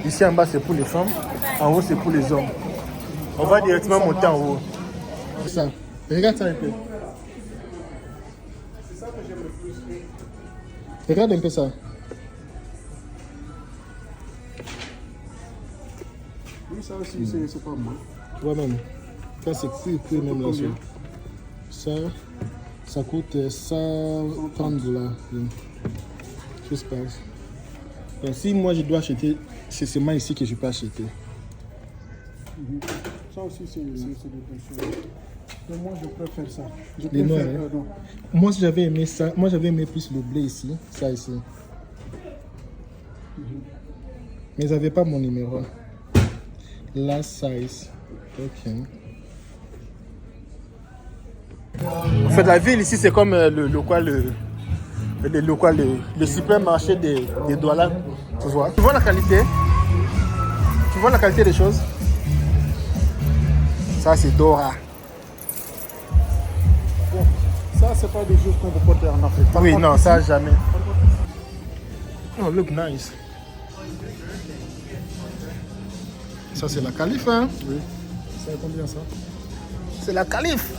Ici en bas, c'est pour les femmes. En haut, c'est pour les hommes. On va directement monter en haut. C'est ça. Regarde ça un peu. Regarde un peu ça. Oui, ça aussi, c'est pas mal. Ouais, même. Ça, c'est plus même là. Ça coûte 130 $. Je sais pas. Donc, si moi je dois acheter, c'est seulement ici que je peux acheter. Ça aussi, c'est des choses. Mais moi, je préfère ça. Je Les noirs, préfère, hein. Moi, si j'avais aimé ça, moi j'avais aimé plus le blé ici, ça ici. Mais ils n'avaient pas mon numéro. Last size. Ok. En fait, la ville ici, c'est comme le supermarché des Douala. Tu vois? Tu vois la qualité? Tu vois la qualité des choses? Ça, c'est Dora. Bon, ça, c'est pas des choses qu'on peut porter en Afrique. Oui, non, ça, jamais. Oh, look nice. Ça, c'est la calife, hein? Oui. Ça combien ça? C'est la calife.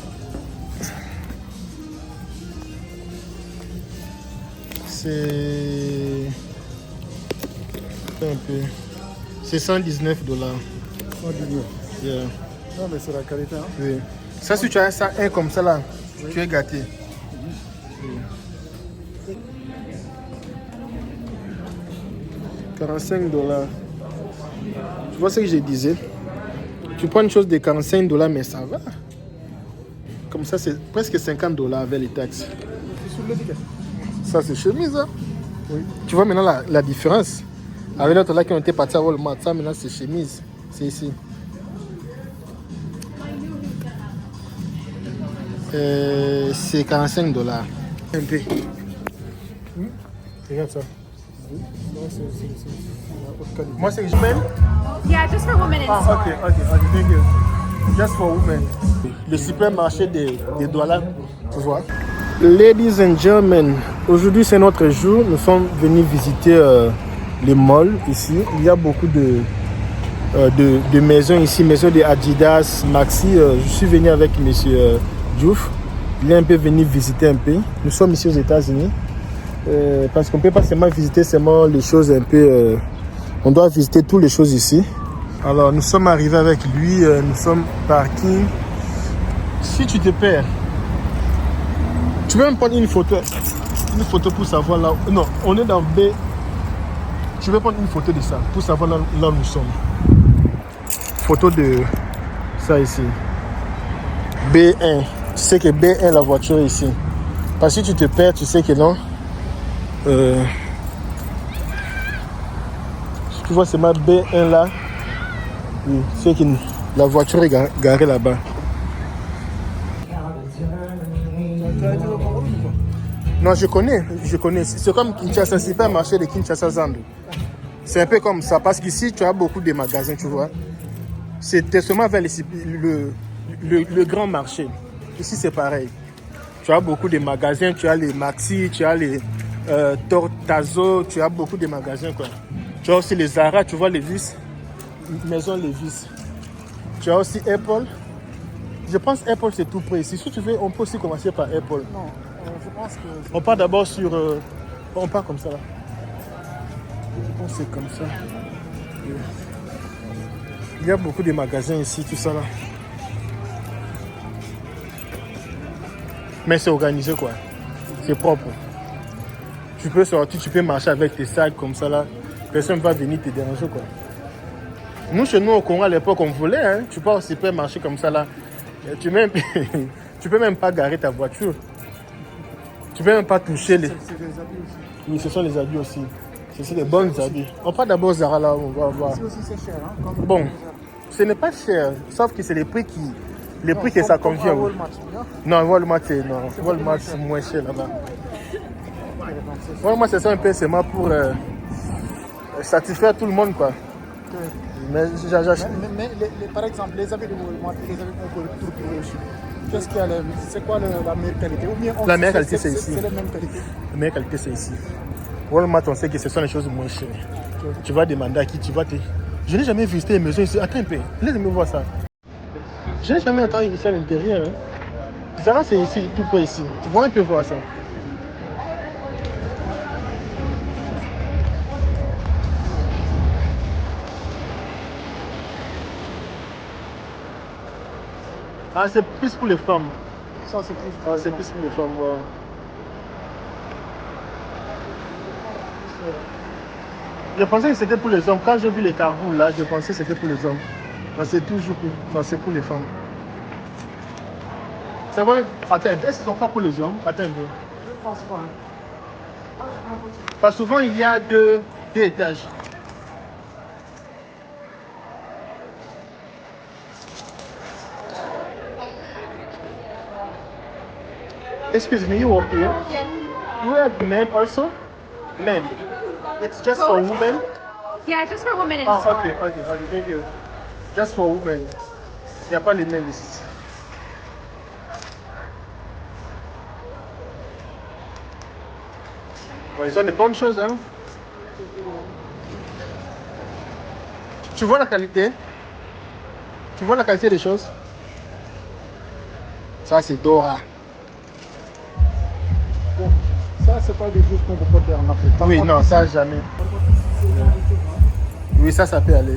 C'est un peu. C'est 119 $. 119. Yeah. Non, mais c'est la qualité, hein? Oui. Ça, si tu as ça, un comme ça là, oui, tu es gâté. Oui. 45 $. Tu vois ce que je disais? Tu prends une chose de 45 $, mais ça va. Comme ça, c'est presque 50 $ avec les taxes. Ça, c'est chemise, hein? Oui. Tu vois maintenant la différence. Avec l'autre là qui ont été partis à Walmart, ça maintenant c'est chemise. C'est ici. C'est 45 $. Un peu. Regarde ça. Oui. Non, c'est la haute qualité. Moi, c'est que je mets. Yeah, just for women in Ah, store. ok, thank you. Just for women. Le supermarché des Douala, tu vois. Ladies and gentlemen, aujourd'hui c'est notre jour. Nous sommes venus visiter les malls ici. Il y a beaucoup de maisons ici, maisons de Adidas, Maxi. Je suis venu avec monsieur Diouf. Il est un peu venu visiter un peu. Nous sommes ici aux États-Unis. Parce qu'on ne peut pas seulement visiter seulement les choses un peu... on doit visiter toutes les choses ici. Alors nous sommes arrivés avec lui, nous sommes parking. Si tu te perds, tu peux même prendre une photo pour savoir là. Non, on est dans B. Tu veux prendre une photo de ça pour savoir là où nous sommes. Photo de ça ici. B1. Tu sais que B1 la voiture est ici. Parce que si tu te perds, tu sais que non. Tu vois, c'est ma B1 là. Oui, c'est que la voiture est garée là-bas. Non, je connais. C'est comme Kinshasa, un supermarché de Kinshasa Zando. C'est un peu comme ça, parce qu'ici, tu as beaucoup de magasins, tu vois. C'était seulement vers le grand marché. Ici, c'est pareil. Tu as beaucoup de magasins, tu as les Maxi, tu as les Tortazo, tu as beaucoup de magasins, quoi. Tu as aussi les Zara, tu vois les vis, maison Levis. Tu as aussi Apple. Je pense que Apple c'est tout près ici. Si tu veux, on peut aussi commencer par Apple. Non, je pense que... On part d'abord sur... on part comme ça là. Je pense que c'est comme ça. Il y a beaucoup de magasins ici, tout ça là. Mais c'est organisé quoi. C'est propre. Tu peux sortir, tu peux marcher avec tes sacs comme ça là. Personne ne va venir te déranger quoi. Nous, chez nous au Congo à l'époque, on voulait, hein. Tu peux aussi marcher comme ça là. Tu peux même pas garer ta voiture. Tu peux même pas toucher les... C'est des habits aussi. Oui, ce sont les habits aussi. C'est des bons habits. On part d'abord Zara là, on va voir. Ici aussi c'est cher, hein, comme Bon, ce n'est pas cher, sauf que c'est les prix qui... Les prix que ça convient. Walmart, non, Walmart c'est moins cher là-bas. Walmart c'est ça un peu seulement pour satisfaire tout le monde quoi. Mais par exemple, les habits de Walmart, les habits qu'on peut trouver aussi. Qu'est-ce qu'il y a c'est quoi la meilleure qualité? Ou bien la meilleure qualité c'est ici. C'est la même qualité. La meilleure qualité c'est ici. Walmart, on sait que ce sont les choses moins chères. Tu vas demander à qui tu vas te... Je n'ai jamais visité les maisons ici. Attends un peu, laisse-moi voir ça. Je n'ai jamais entendu ici à l'intérieur. Hein. Zara, c'est ici, tout près ici. Tu vois un peu voir ça. Ah, c'est plus pour les femmes. Ça, c'est plus. Ah, c'est plus pour les femmes, ouais. Je pensais que c'était pour les hommes. Quand j'ai vu les carreaux là, je pensais que c'était pour les hommes. Mais c'est toujours pour... Non, c'est pour les femmes. C'est vrai. Attends, est-ce qu'ils sont pas pour les hommes? Attends un peu. Je pense pas. Hein. Parce que souvent, il y a deux étages. Excuse me, you work here? You have men also? Men. It's just for women? Yeah, just for women. Ah, ok, thank you. Just for women. Il n'y a pas les men ici. Ouais, ils ont des bonnes choses, hein? Tu vois la qualité? Tu vois la qualité des choses? Ça, c'est Dora. Bon, ça, c'est pas des choses qu'on peut pas faire en Afrique. Par Oui, contre, non, ça, jamais. Oui, ça peut aller.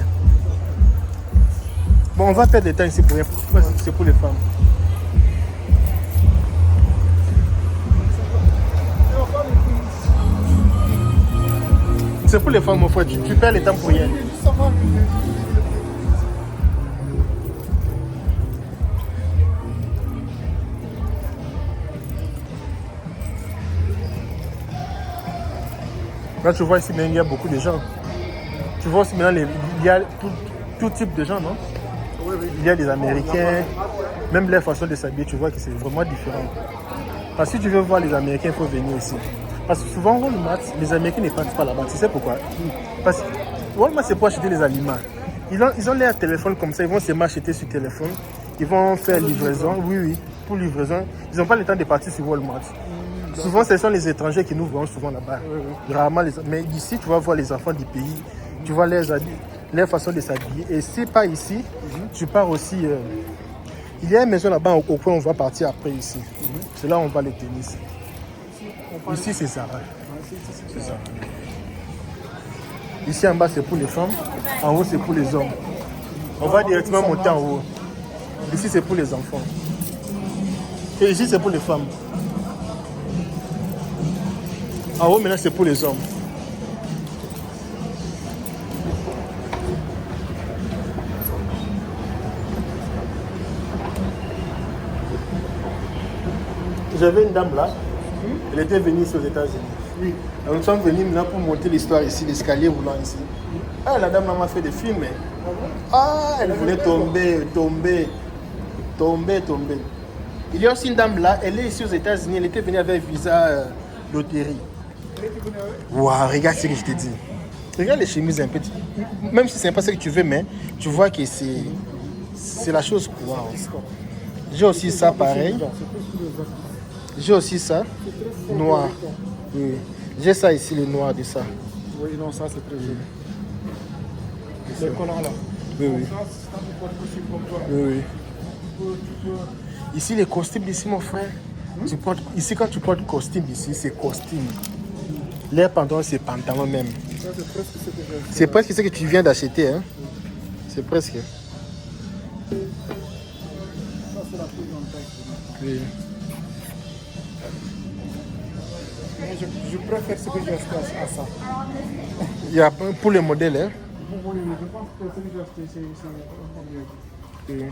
Bon, on va perdre des temps ici pour rien. C'est pour les femmes. C'est pour les femmes, mon frère. Tu perds le temps pour rien. Là, tu vois ici, il y a beaucoup de gens. Tu vois aussi maintenant, il y a tout type de gens, non? Oui, oui. Il y a des Américains, même leur façon de s'habiller, tu vois que c'est vraiment différent. Parce que si tu veux voir les Américains, il faut venir ici. Parce que souvent, Walmart, les Américains ne partent pas là-bas. Tu sais pourquoi? Parce que Walmart, c'est pour acheter les aliments. Ils ont leur téléphone comme ça, ils vont se acheter sur téléphone. Ils vont faire livraison, oui, pour livraison. Ils n'ont pas le temps de partir sur Walmart. Souvent, ce sont les étrangers qui nous voient souvent là-bas. Rarement mais ici, tu vas voir les enfants du pays. Tu vois leur façon de s'habiller. Et si pas ici, tu pars aussi... il y a une maison là-bas au coin, on va partir après ici. C'est là où on va les tenir. Ici, c'est Zara. C'est Zara. Ici en bas, c'est pour les femmes. En haut, c'est pour les hommes. On va directement monter en haut. Ici, c'est pour les enfants. Et ici, c'est pour les femmes. En haut, maintenant, c'est pour les hommes. J'avais une dame là, elle était venue ici aux États-Unis. Oui. Alors, nous sommes venus maintenant pour monter l'histoire ici, l'escalier roulant ici. Ah, la dame m'a fait des films. Ah, elle voulait tomber. Il y a aussi une dame là, elle est ici aux États-Unis, elle était venue avec visa loterie. Waouh, regarde ce que je te dis. Regarde les chemises un peu. Même si c'est pas ce que tu veux, mais tu vois que c'est la chose. Waouh. J'ai aussi ça pareil. J'ai aussi ça, noir. Oui. J'ai ça ici, le noir de ça. Oui, non, ça c'est très joli. Les collants là. Oui, oui. Ça, c'est pas possible comme toi. Oui, oui. Ici, les costumes ici, mon frère. Ici, quand tu portes costume ici, c'est costume. Les pantalons, c'est pantalon même. Ça, c'est presque ce que j'ai fait. C'est presque ce que tu viens d'acheter. Hein? C'est presque. Ça, c'est la plus grande taille. Oui. Je préfère ce que j'ai acheté à ça. Il y a pour les modèles. Hein? Oui, je pense que ce que j'ai acheté, c'est mieux. Oui.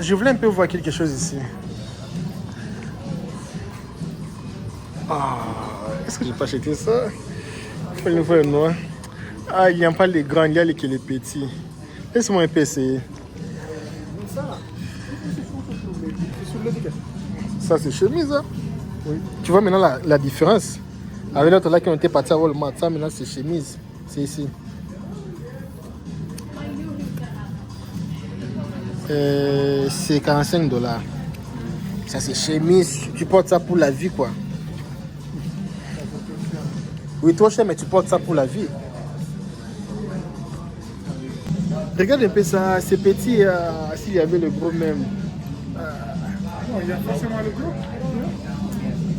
Je voulais un peu voir quelque chose ici. Ah, est-ce que je peux acheter ça? Il faut le voir noir. Ah, il n'y a pas les grands, il y a les petits. Laisse-moi un peu essayer. Ça là, c'est sur l'étiquette. Ça, c'est chemise. Hein? Oui. Tu vois maintenant la différence. Avec l'autre là qui ont été partis à Walmart, ça maintenant c'est chemise. C'est ici. C'est 45 $. Ça c'est chemise. Tu portes ça pour la vie quoi. Oui, trop cher, mais tu portes ça pour la vie. Regarde un peu ça, c'est petit, s'il y avait le gros même. Non, il y a forcément le gros.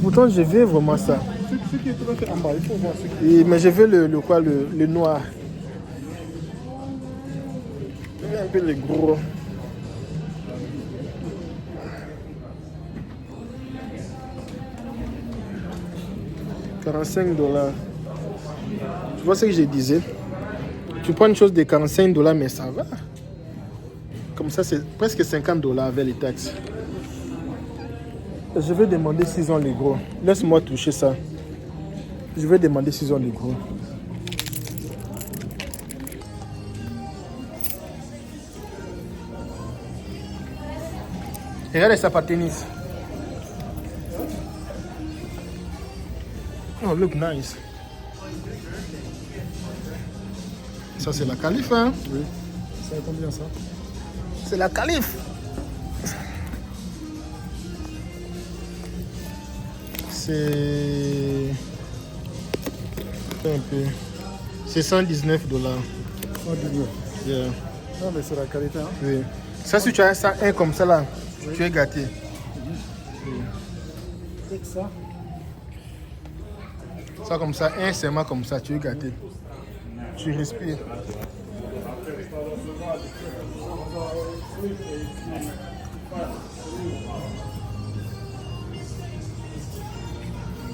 Pourtant, je veux vraiment ça. Ce qui est tout à fait en bas, il faut voir ce qui Mais je veux le quoi, le noir. Je veux un peu le gros. $. 45 $. Tu vois ce que je disais? Tu prends une chose de 45 $, mais ça va. Comme ça, c'est presque 50 $ avec les taxes. Je vais demander s'ils ont les gros. Laisse-moi toucher ça. Je vais demander s'ils ont les gros. Regarde les sapats tennis. Oh, look nice. Ça, c'est la calife, hein? Oui. Ça combien ça? C'est la calife. C'est un peu. C'est 119 $. Oh, Dieu. Yeah. Non, mais c'est la qualité. Hein? Oui. Ça, si tu as ça, un comme ça là, tu es gâté. C'est que ça. Ça comme ça, un seulement comme ça, tu es gâté. Tu respires.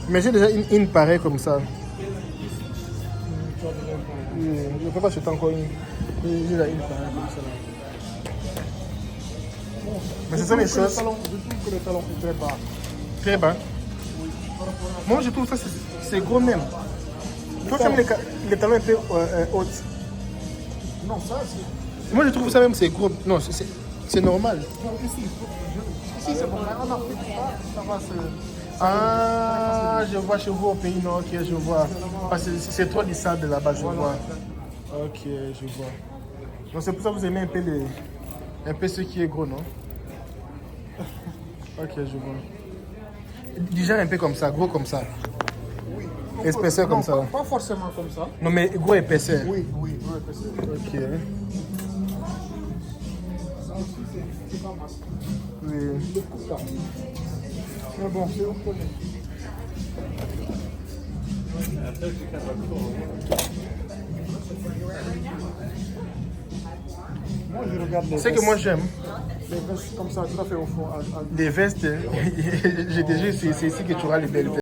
Mais j'ai déjà une pareille comme ça. Je ne peux pas acheter encore une. J'ai déjà une pareille comme ça là. Mais c'est ça les choses. Je trouve que le talon est très bas. Très bas. Moi je trouve ça c'est gros même. Toi tu aimes les talons un peu hautes. Non, ça c'est. Moi je trouve ça même c'est gros. Non, c'est normal. Non, ici, c'est bon. En Afrique, ça va se. Ah, je vois chez vous au pays nord, ok, je vois. Parce que c'est trop lissable là-bas, je vois. Ok, je vois. Donc c'est pour ça que vous aimez un peu ce qui est gros, non? Ok, je vois. Déjà un peu comme ça, gros comme ça. Oui. Épaisseur comme ça. Pas forcément comme ça. Non mais gros épaisseur. Oui, gros épaisseur. Ok. Ça aussi, c'est pas masse. Oui. Mais bon, c'est au connaît. Moi, je regarde les C'est que vestes. moi j'aime. Les vestes comme ça, tout à fait au fond. Les vestes, j'ai déjà, c'est ici que tu auras les belles vestes.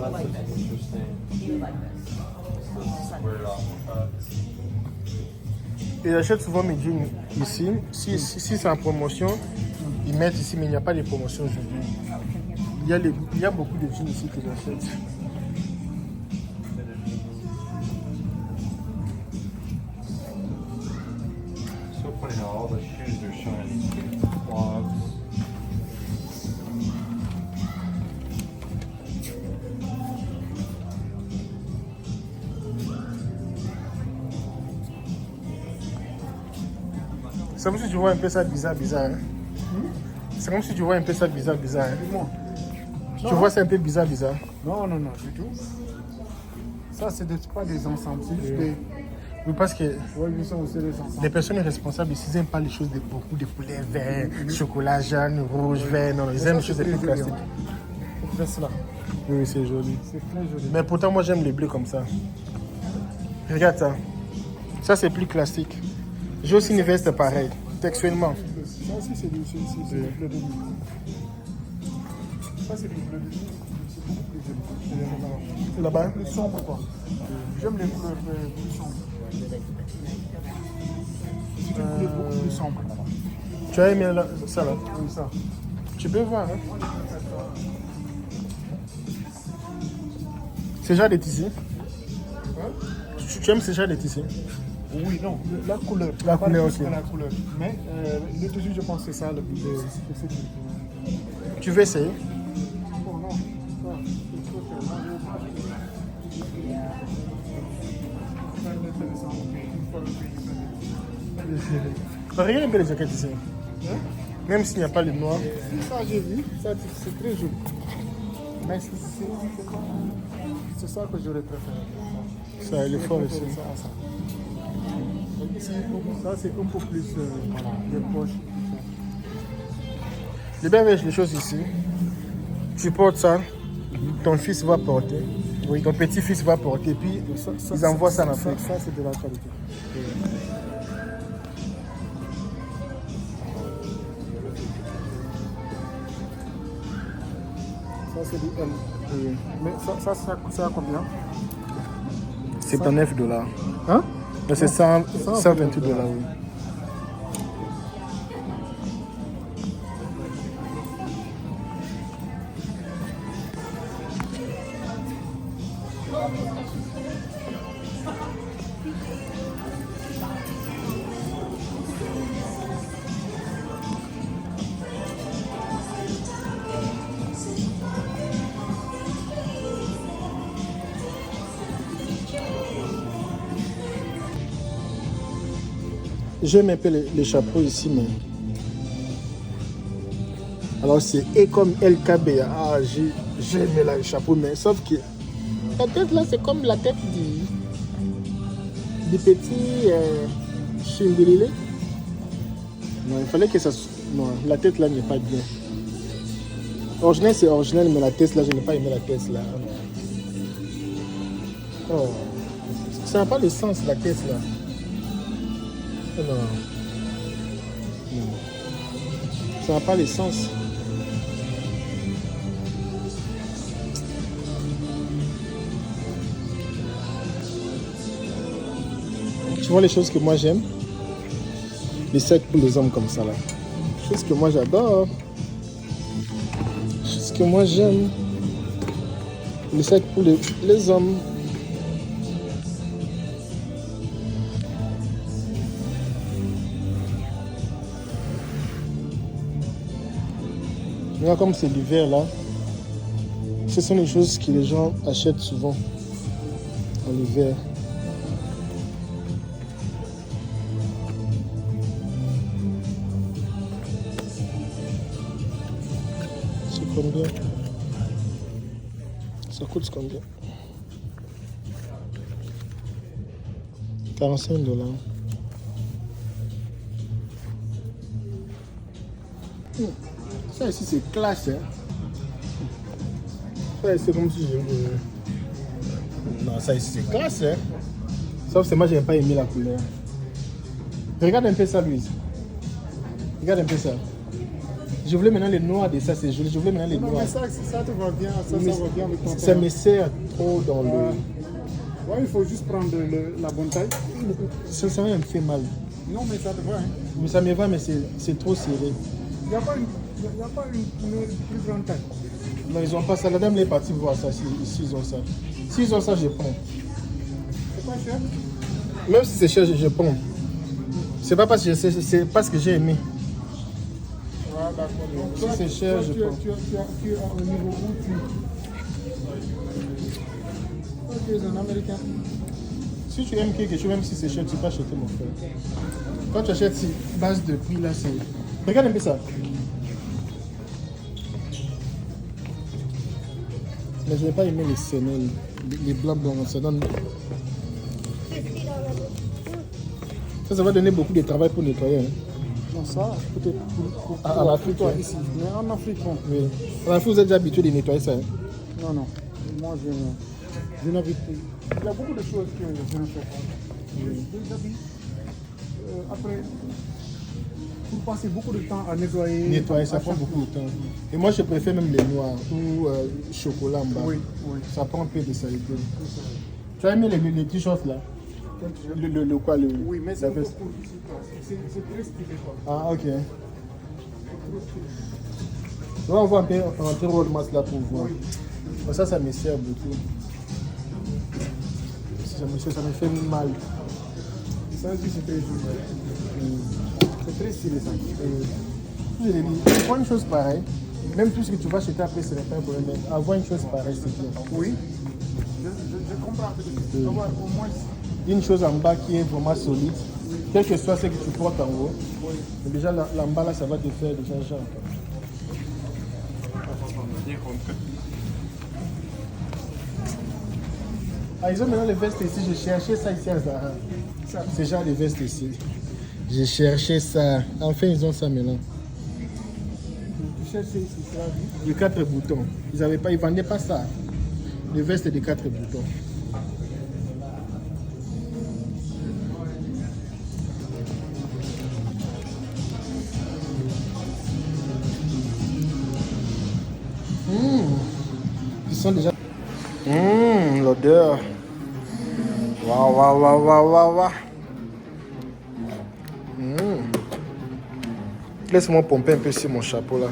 that's interesting. Square it off. Et j'achète souvent mes jeans ici. Si c'est en promotion, ils mettent ici, mais il n'y a pas de promotion aujourd'hui. Il y a beaucoup de jeans ici que j'achète. So funny how all the shoes are shiny. Clogs. C'est comme si tu vois un peu ça bizarre. Hein? C'est comme si tu vois un peu ça bizarre. Hein? Tu vois ça un peu bizarre. Non, du tout. Ça, c'est pas des ensembles, c'est juste des... Oui, parce que Ouais, ils sont aussi des ensembles. les personnes responsables ici, ils n'aiment pas les choses de beaucoup de poulet vert, chocolat jaune, rouge, vert. Non, ils aiment les choses un peu classiques. C'est cela. Oui, c'est joli. C'est très joli. Mais pourtant, moi, j'aime les bleus comme ça. Regarde ça. Ça, c'est plus classique. J'ai aussi une veste pareille, textuellement. Ça aussi, c'est du bleu de nuit. Ça, c'est du bleu de nuit. C'est beaucoup plus joli. Là-bas. Plus sombre, quoi. J'aime les couleurs plus sombres. C'est une couleur beaucoup plus sombre. Tu as aimé ça là? Oui, ça. Tu peux voir. Hein? C'est genre des tissus. Tu aimes ce genre de tissus? Oui, non, la couleur. La Pas couleur, plus ok. que la couleur. Mais le tissu, je pense que c'est ça le plus. Tu veux essayer? Oh non, ça, Regarde un peu les jaquettes ici. Même s'il n'y a pas le noir. ça j'ai vu, ça c'est très joli. Mais c'est ça que j'aurais préféré. Ça, il est fort ici. Ça. Donc ici, ça c'est un peu plus voilà, les poches. Les bien avec les choses ici. Tu portes ça, ton fils va porter, ton petit-fils va porter, puis ils envoient ça en Afrique. Ça c'est de la qualité. Ça c'est du M. Mais ça combien? C'est $9. Hein? C'est 128 $, oui. J'aime un peu les chapeaux ici, mais... Alors c'est E comme LKB. Ah, j'ai aimé le chapeau, mais sauf que... La tête là, c'est comme la tête du petit Shingrilé. Non, il fallait que ça... Non, la tête là n'est pas bien. Original, c'est original, mais la tête là, je n'ai pas aimé la tête là. Oh. Ça n'a pas de sens, la tête là. Non. Ça n'a pas de sens. Tu vois les choses que moi j'aime? Les sacs pour les hommes comme ça là. Choses que moi j'adore. Choses que moi j'aime. Les sacs pour les hommes. Là, comme c'est l'hiver là, ce sont les choses que les gens achètent souvent en hiver. C'est combien? Ça coûte combien? 45 $. Ça ici c'est classe, hein. Ça c'est comme si je... Non, ça ici c'est classe, hein. Sauf que moi j'ai pas aimé la couleur. Regarde un peu ça, Louise. Regarde un peu ça. Je voulais maintenant les noirs de ça, c'est joli. Je voulais maintenant les Non, noirs. mais ça te va bien, ça Mais va bien avec ton ça teint. me sert trop dans le... Ouais, il faut juste prendre la bonne taille. Ça me fait mal. Non, mais ça te va. Hein. Mais ça me va, mais c'est trop serré. Il n'y a pas une plus grande taille. Non, ils ont pas ça. La dame est partie voir ça, si ils ont ça. S'ils ont ça, je prends. C'est pas cher? Même si c'est cher, je prends. C'est pas parce que c'est parce que j'ai aimé. Ah, d'accord. Donc, Si toi, c'est cher, toi, je tu prends. es au niveau où tu... Toi, tu es un Américain. Si tu aimes quelque chose, même si c'est cher, tu peux acheter, mon frère. Quand tu achètes ces bases de prix là, c'est. Regarde un peu ça. Mais je n'ai pas aimé les semelles, les blancs blancs. Ça donne. Ça va donner beaucoup de travail pour nettoyer. Hein. Non, ça, peut-être À l'Afrique, toi hein. ici. Mais en Afrique, bon. Oui. En Afrique, vous êtes déjà habitué de nettoyer ça. Hein. Non, non. Moi, je n'habite plus. Il y a beaucoup de choses que je ne fais pas. Des habits. Après, pour passer beaucoup de temps à nettoyer. Nettoyer, ça à prend chaque beaucoup de temps. Et moi, je préfère même les noirs ou chocolat en bas. Oui, oui. Ça prend un peu de saleté. Tu as aimé les t-shirts là? Le quoi le, Oui, mais c'est la un peu veste. court ici. C'est très stylé, quoi. Ah, ok. Là, on voit un peu rentrer Road Mask là pour voir. Mais ça me sert beaucoup. Ça me fait mal. Ça aussi, c'est très joli. C'est très stylé, ça. Je l'ai dit, prends une chose pareille. Même tout ce que tu vas acheter après, ce n'est pas un problème. Mais avoir une chose pareille, c'est bien. Oui. Je comprends. Tu dois avoir au moins... Une chose en bas qui est vraiment solide, quel que soit ce que tu portes en haut, mais déjà l'en bas là, ça va te faire déjà genre. Ah, ils ont maintenant les vestes ici, j'ai cherché ça ici à Zara. C'est genre les vestes ici. J'ai cherché ça. Enfin, ils ont ça maintenant. Tu cherches ici, tu as vu? Les 4 boutons. Ils vendaient pas ça. Les vestes de 4 boutons. Ils sont déjà. L'odeur. Waouh, waouh, waouh, waouh, waouh, waouh. Laisse-moi pomper un peu sur mon chapeau là.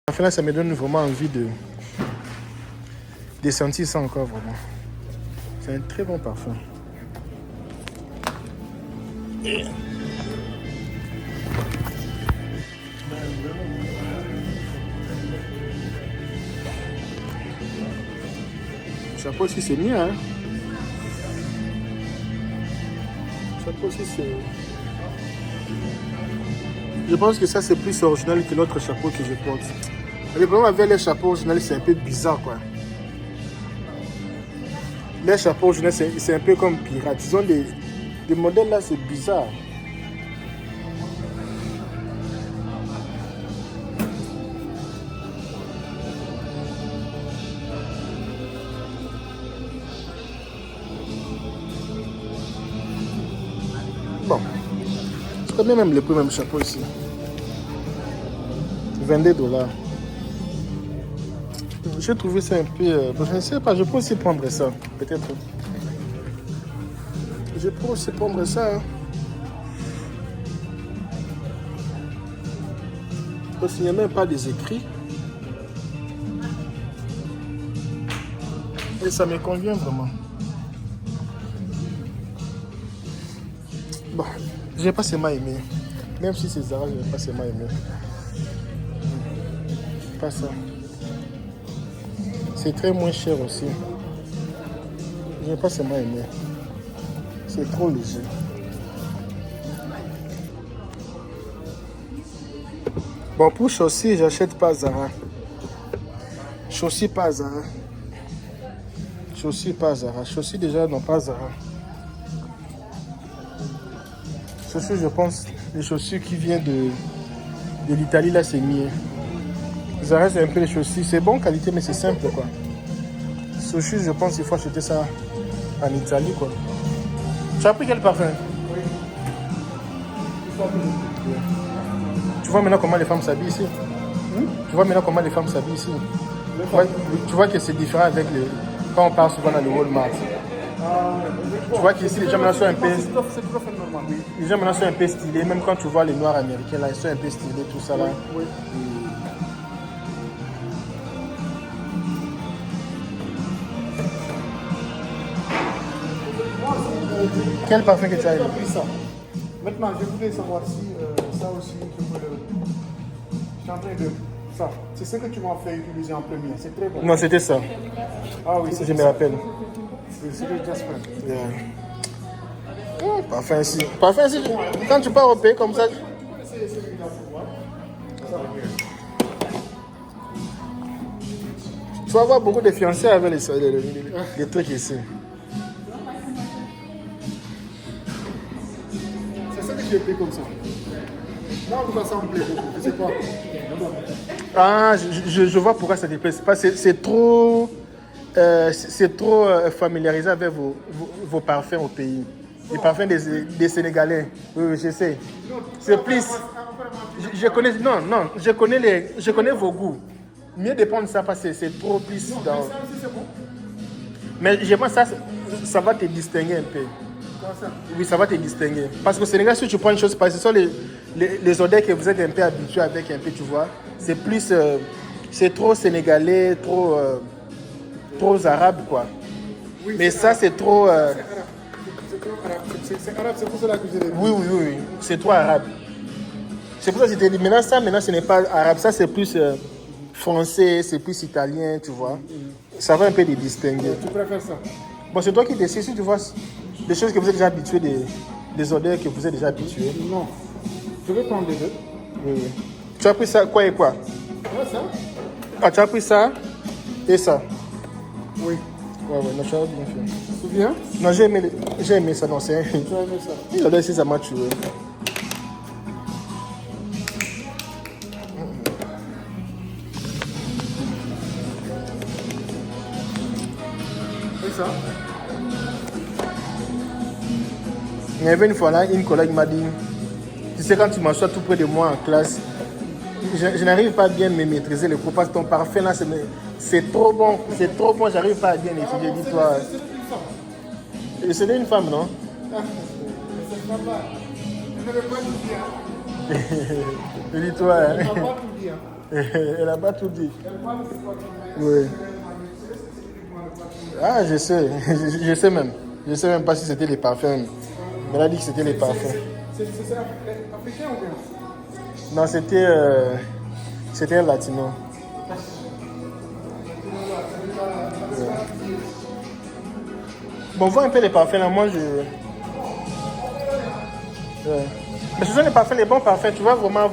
Enfin là, ça me donne vraiment envie de sentir ça encore vraiment. C'est un très bon parfum. Le chapeau aussi c'est mieux, hein. Le chapeau aussi c'est... Je pense que ça c'est plus original que l'autre chapeau que je porte. Le problème avec les chapeaux originaux, c'est un peu bizarre quoi. Les chapeaux originaux, c'est un peu comme pirates. Ils ont des modèles là, c'est bizarre. Bon, je connais même le prix même chapeau ici. $22. J'ai trouvé ça un peu... je ne sais pas, je peux aussi prendre ça, peut-être. Je peux aussi prendre ça. Hein. Parce qu'il n'y a même pas des écrits. Et ça me convient vraiment. Bon, j'ai pas seulement aimé. Même si c'est Zara, j'ai pas seulement aimé. Pas ça. C'est très moins cher aussi. J'ai pas seulement aimé. C'est trop léger. Bon, pour chaussures, j'achète pas Zara. Chaussures pas Zara. Chaussures pas Zara. Chaussures déjà non pas Zara. Chaussures, je pense, les chaussures qui viennent de l'Italie, là, c'est mieux. Zara, c'est un peu les chaussures. C'est bon qualité, mais c'est simple, quoi. Chaussures, je pense qu'il faut acheter ça en Italie, quoi. Tu as pris quel parfum? Oui. Tu vois maintenant comment les femmes s'habillent ici? Tu vois maintenant comment les femmes s'habillent ici? Tu vois que c'est différent avec quand on part souvent dans le Walmart. Tu vois qu'ici, les gens maintenant sont un peu... Les gens maintenant sont un peu stylés. Même quand tu vois les noirs américains, là, ils sont un peu stylés, tout ça, là. Oui. Quel parfum que tu as aimé? Ça. Maintenant, je voulais savoir si ça aussi, je suis en train de... Ça, c'est ce que tu m'as fait utiliser en premier. C'est très bon. Non, c'était ça. Ah oui, je me rappelle. C'est le Jasper. Yeah. Oh, parfum ici. Parfum ici, quand tu pars au pays comme ça... Tu vas avoir beaucoup de fiancés avec les trucs ici. J'ai pris comme ça. Moi, en tout cas, ça me plaît beaucoup. Je sais pas. Ah, je vois pourquoi ça te plaît. C'est trop, familiarisé avec vos parfums au pays. Les parfums des Sénégalais. Oui, je sais. C'est plus. Je connais. Non, je connais vos goûts. Mieux de prendre ça parce que c'est trop plus. Dans... Mais je pense que ça va te distinguer un peu. Oui, ça va te distinguer. Parce qu'au Sénégal, si tu prends une chose, parce que ce sont les odeurs que vous êtes un peu habitués avec, un peu, tu vois. C'est plus... c'est trop sénégalais, trop arabe, quoi. Oui, mais ça, c'est trop... C'est trop arabe. C'est arabe, c'est pour cela que je l'ai dit. Oui. C'est trop arabe. C'est pour ça que je t'ai dit, maintenant, ce n'est pas arabe. Ça, c'est plus français, c'est plus italien, tu vois. Ça va un peu te distinguer. Tu préfères ça? Bon, c'est toi qui décides, si tu vois... Des choses que vous êtes déjà habitués, des odeurs que vous êtes déjà habitués. Non. Je vais prendre les deux. Oui. Tu as pris ça, quoi et quoi? Ouais, ça. Ah, tu as pris ça et ça? Oui. Ouais, non, tu as bien fait. Tu te souviens? Non, j'ai aimé ça, non, c'est... Tu as aimé ça? Les odeurs ici, ça m'a tué. Et ça? Il y avait une fois là, une collègue m'a dit, tu sais, quand tu m'assois tout près de moi en classe, je n'arrive pas à bien me maîtriser le cours parce que ton parfum là, c'est trop bon, j'arrive pas à bien étudier, dis-toi. Et c'était une femme, non? C'est pas mal. Je ne vais pas tout dire. Dis-toi. Je ne vais pas tout dire. Elle n'a pas tout dit. Oui. Ah, je sais. Je sais même. Je sais même pas si c'était les parfums. Mais elle a dit que c'était les parfums. C'est africain ou bien? Non, c'était un latino. Ouais. Bon, vois un peu les parfums là. Moi, je... Ouais. Mais ce sont les parfums, les bons parfums. Tu vois vraiment...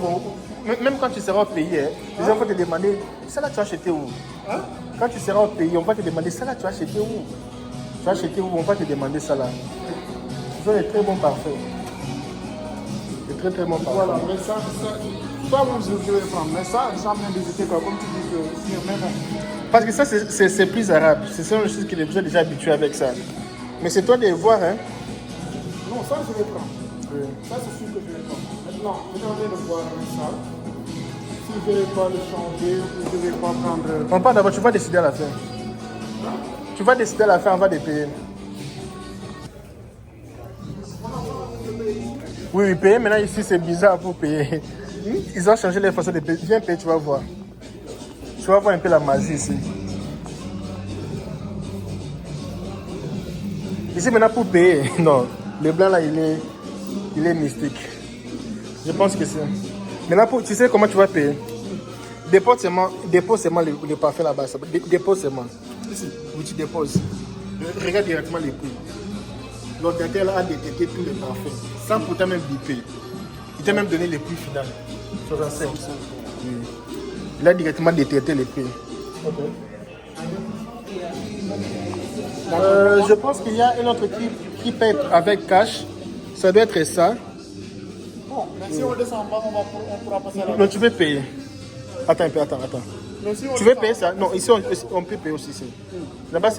Même quand tu seras au pays, hein, les gens vont te demander, ça là, tu as acheté où? Hein? Quand tu seras au pays, on va te demander, ça là, tu as acheté où? Tu as acheté où? On va te demander ça là. Ce sont des très bons parfums. Des très très bons parfums. Voilà, mais ça, vous devez prendre. Mais ça m'a visité quoi, comme tu dis que c'est même. Parce que ça, c'est plus arabe. Ce sont des choses que les gens sont déjà habitués avec ça. Mais c'est toi de les voir, hein? Non, ça, je vais prendre. Oui. Ça, c'est sûr que je vais prendre. Maintenant, je suis en train de voir ça. Si je ne vais pas le changer ou je ne vais pas prendre. On part d'abord, tu vas décider à la fin. Tu vas décider à la fin, on va te payer. Oui, payer maintenant ici, c'est bizarre pour payer. Ils ont changé les façons de payer. Viens payer, tu vas voir. Tu vas voir un peu la magie ici. Ici maintenant pour payer, non, le blanc là il est mystique. Je pense que c'est. Maintenant tu sais comment tu vas payer. Dépose seulement le parfum là-bas. Dépose seulement. Ici, où tu déposes. Regarde directement les prix. L'ordinateur a détecté tous les parfums, sans pourtant même biper. Il t'a même donné les prix final. 65. Oui. Il a directement détecté les prix. Okay. Je pense qu'il y a un autre qui paye avec cash. Ça doit être ça. Bon, mais si on descend en bas, on pourra passer à la. Non, tu veux payer. Attends. Si Tu veux payer ça? Non, ici on peut payer aussi. Là-bas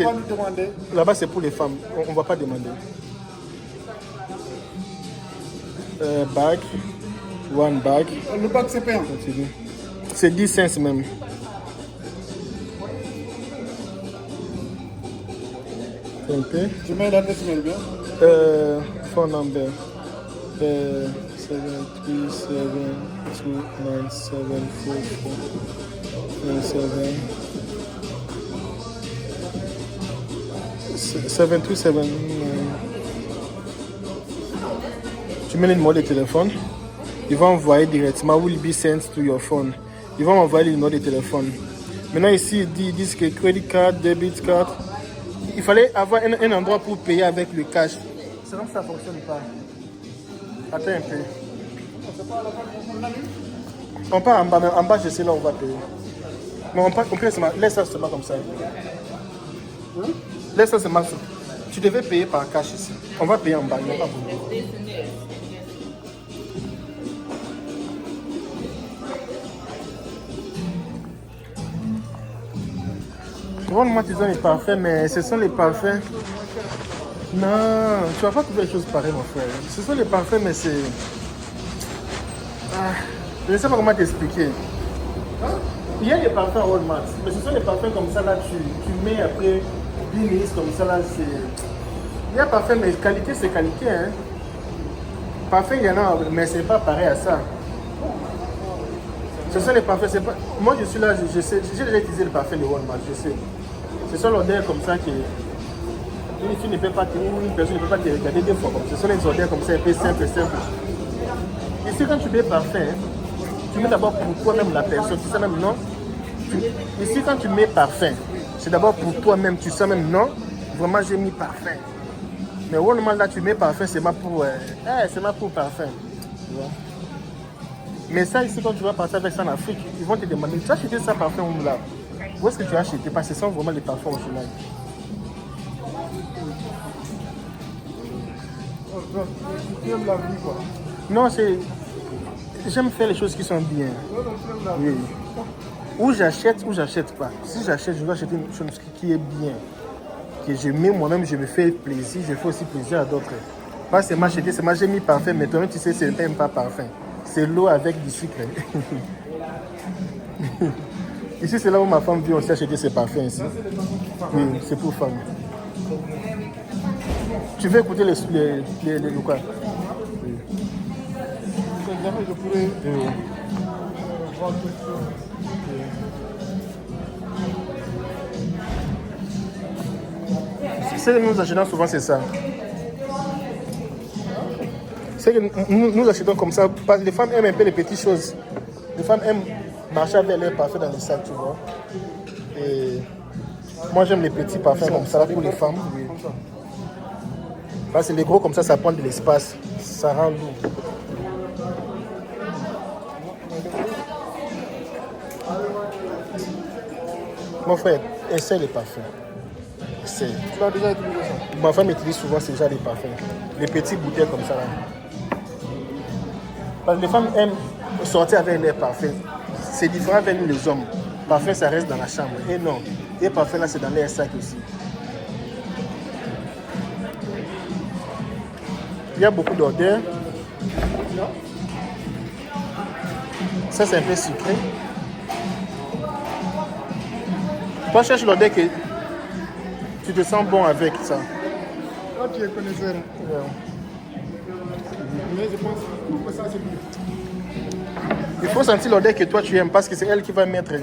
c'est pour les femmes. On ne va pas demander. Bag. One bag. Le bag c'est payant. C'est 10 cents même. Tu mets l'adresse mail bien? Phone number. 727. Tu mets le numéro de téléphone. Ils vont envoyer directement will be sent to your phone. Ils vont envoyer le numéro de téléphone. Maintenant ici ils disent que credit card, debit card. Il fallait avoir un endroit pour payer avec le cash. C'est comme ça ne fonctionne pas. Attends un peu. On part en bas, je sais là où on va payer. Mais on peut seulement, laisse ça seulement comme ça. Laisse ça seulement. Tu devais payer par cash ici. On va payer en bas, il n'y a pas de problème. Moi, tu donnes les parfums, mais ce sont les parfums. Non, tu vas pas trouver des choses pareilles, mon frère. Ce sont les parfums, mais c'est. Je ne sais pas comment t'expliquer. Il y a des parfums Walmart, mais ce sont des parfums comme ça, là, tu mets après 10 minutes comme ça, là, c'est. Il y a parfum, mais qualité, c'est qualité, hein. Parfum, il y en a, mais c'est pas pareil à ça. Ce sont les parfums, c'est pas. Moi, je suis là, je sais, j'ai déjà utilisé le parfum de Walmart, je sais. Ce sont l'odeur comme ça qui. Une fille ne peut pas une personne ne peut pas te regarder deux fois comme ça. Ce sont les odeurs comme ça, un peu simple. Ici, quand tu mets parfum, tu mets d'abord pour toi-même la personne. Tu sais même non. Ici, quand tu mets parfum, c'est d'abord pour toi-même. Tu sais même non. Vraiment, j'ai mis parfum. Mais au normal, là, tu mets parfum, c'est pour parfum. Tu vois? Mais ça, ici, quand tu vas partir avec ça en Afrique, ils vont te demander, tu as acheté ça parfum où là? Où est-ce que tu as acheté? Parce que ce sont vraiment les parfums originaux. Tu aimes la vie, quoi. Non, c'est. J'aime faire les choses qui sont bien. Oui. Ou j'achète pas. Si j'achète, je dois acheter une chose qui est bien. Que je mets moi-même, je me fais plaisir, je fais aussi plaisir à d'autres. Pas seulement acheter, c'est moi j'ai mis parfum, mais toi-même tu sais, c'est même pas parfum. C'est l'eau avec du sucre. Ici, c'est là où ma femme vient aussi acheter ses parfums ici. Oui, c'est pour femmes. Tu veux écouter les quoi? Je pourrais voir quelque chose. Ce que nous achetons souvent, c'est ça. C'est que nous achetons comme ça parce que les femmes aiment un peu les petites choses. Les femmes aiment marcher avec leurs parfums dans les sacs, tu vois. Et moi, j'aime les petits parfums comme ça pour les femmes. Oui. Parce que les gros comme ça prend de l'espace. Ça rend lourd. Mon frère, essaie les parfums. Essaie. Tu l'as déjà utilisé ça? Ma femme utilise souvent déjà les parfums. Les petites bouteilles comme ça. Là. Parce que les femmes aiment sortir avec leurs parfums. C'est différent avec nous les hommes. Parfum, ça reste dans la chambre. Et non, les parfums là, c'est dans les sacs aussi. Il y a beaucoup d'odeurs. Ça, c'est un peu sucré. Toi, cherche l'odeur que tu te sens bon avec ça. Toi, tu es connaisseur. Mais je pense que ça, c'est bien. Il faut sentir l'odeur que toi, tu aimes parce que c'est elle qui va mettre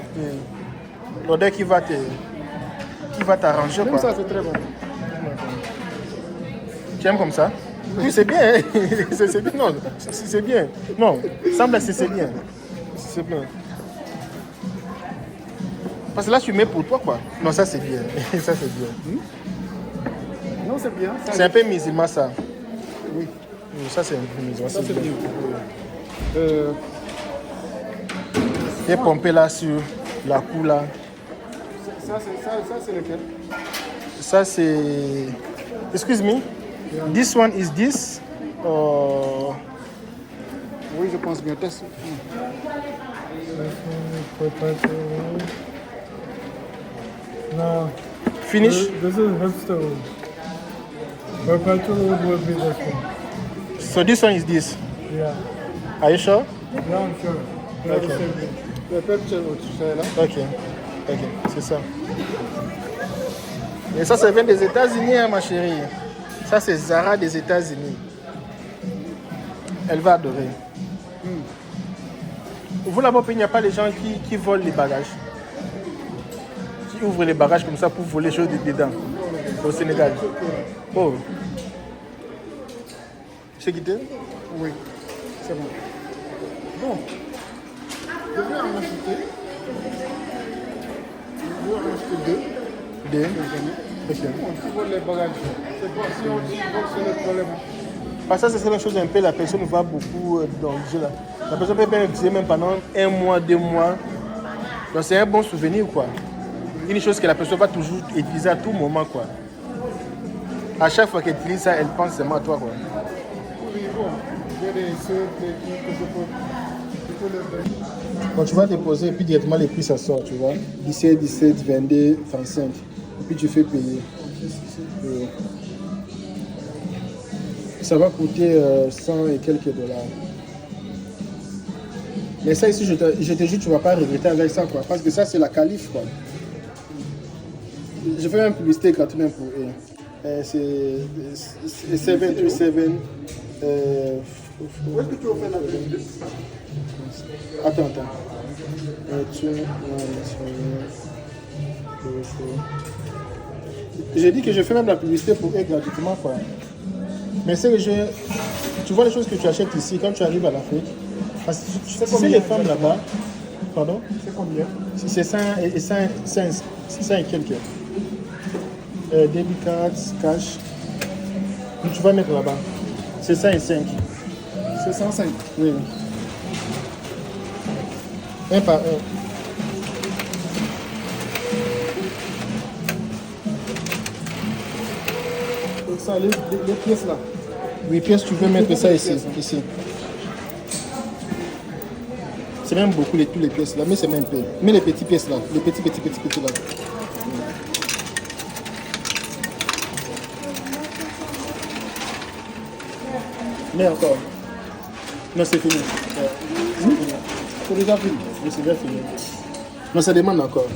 l'odeur qui va t'arranger. Même ça, c'est très bon. Tu aimes comme ça? Oui, c'est bien. Hein? C'est bien. Non, c'est bien. Non, semble que c'est bien. C'est bien. Parce que là, tu mets pour toi, quoi. Non, ça, c'est bien. Ça, c'est bien. Non, c'est bien. C'est un peu musulman, ça. Oui. Ça, c'est un peu musulman. Ça, c'est bien. Et pompé là sur la cou, là. Ça, c'est lequel? Ça, c'est... Excuse me. This one is this. Oui, je pense bien. Test. No. Finish. This is hipster wood. Perpetual wood will be this one. So this one is this. Yeah. Are you sure? Yeah, I'm sure. They're the Okay. same thing. Le pepper, c'est là. Ok. Ok, c'est ça. Et ça vient des États-Unis, hein, ma chérie. Ça, c'est Zara des États-Unis. Elle va adorer. Vous là-bas, il n'y a pas les gens qui volent les bagages. Qui ouvrent les bagages comme ça pour voler les choses dedans. Au Sénégal. Oh. C'est quitté? Oui, c'est bon. Bon, je vais en acheter. Je vais en acheter deux. Deux. Ok. On vole les bagages. C'est pas si on vole, c'est le problème. Parce que ça, c'est une chose un peu, la personne va beaucoup dans le jeu là. La personne peut même utiliser même pendant 1 mois, 2 mois. Donc c'est un bon souvenir quoi. Une chose que la personne va toujours utiliser à tout moment quoi. À chaque fois qu'elle utilise ça, elle pense seulement à toi quoi. Oui, bon, j'ai des sœurs, des trucs que je peux les faire. Donc tu vas déposer et puis directement les prix ça sort, tu vois. 17, 17, 22, 25. Et puis tu fais payer. Ça va coûter 100 et quelques dollars. Mais ça ici, je te jure, tu ne vas pas regretter avec ça quoi. Parce que ça c'est la calife quoi. Je fais même publicité gratuitement pour eux. C'est 737. Où est-ce que tu vas faire la publicité? Attends. J'ai dit que je fais même la publicité pour eux gratuitement quoi. Mais c'est que tu vois les choses que tu achètes ici quand tu arrives à l'Afrique. Parce que tu sais les femmes là-bas. Pardon? C'est combien? C'est 100 et 100 et quelques. Debit cards, cash. Tu vas mettre là-bas. C'est 105. C'est 105. Oui. Un par un. Et ça, les pièces là. Oui, pièces, tu veux mettre ça ici. Ici. C'est même beaucoup toutes les pièces là, mais c'est même peu. Mais les petites pièces là, les petits là. Mais encore. Non, c'est fini. C'est déjà fini. Oui, c'est bien fini. Non, ça demande encore.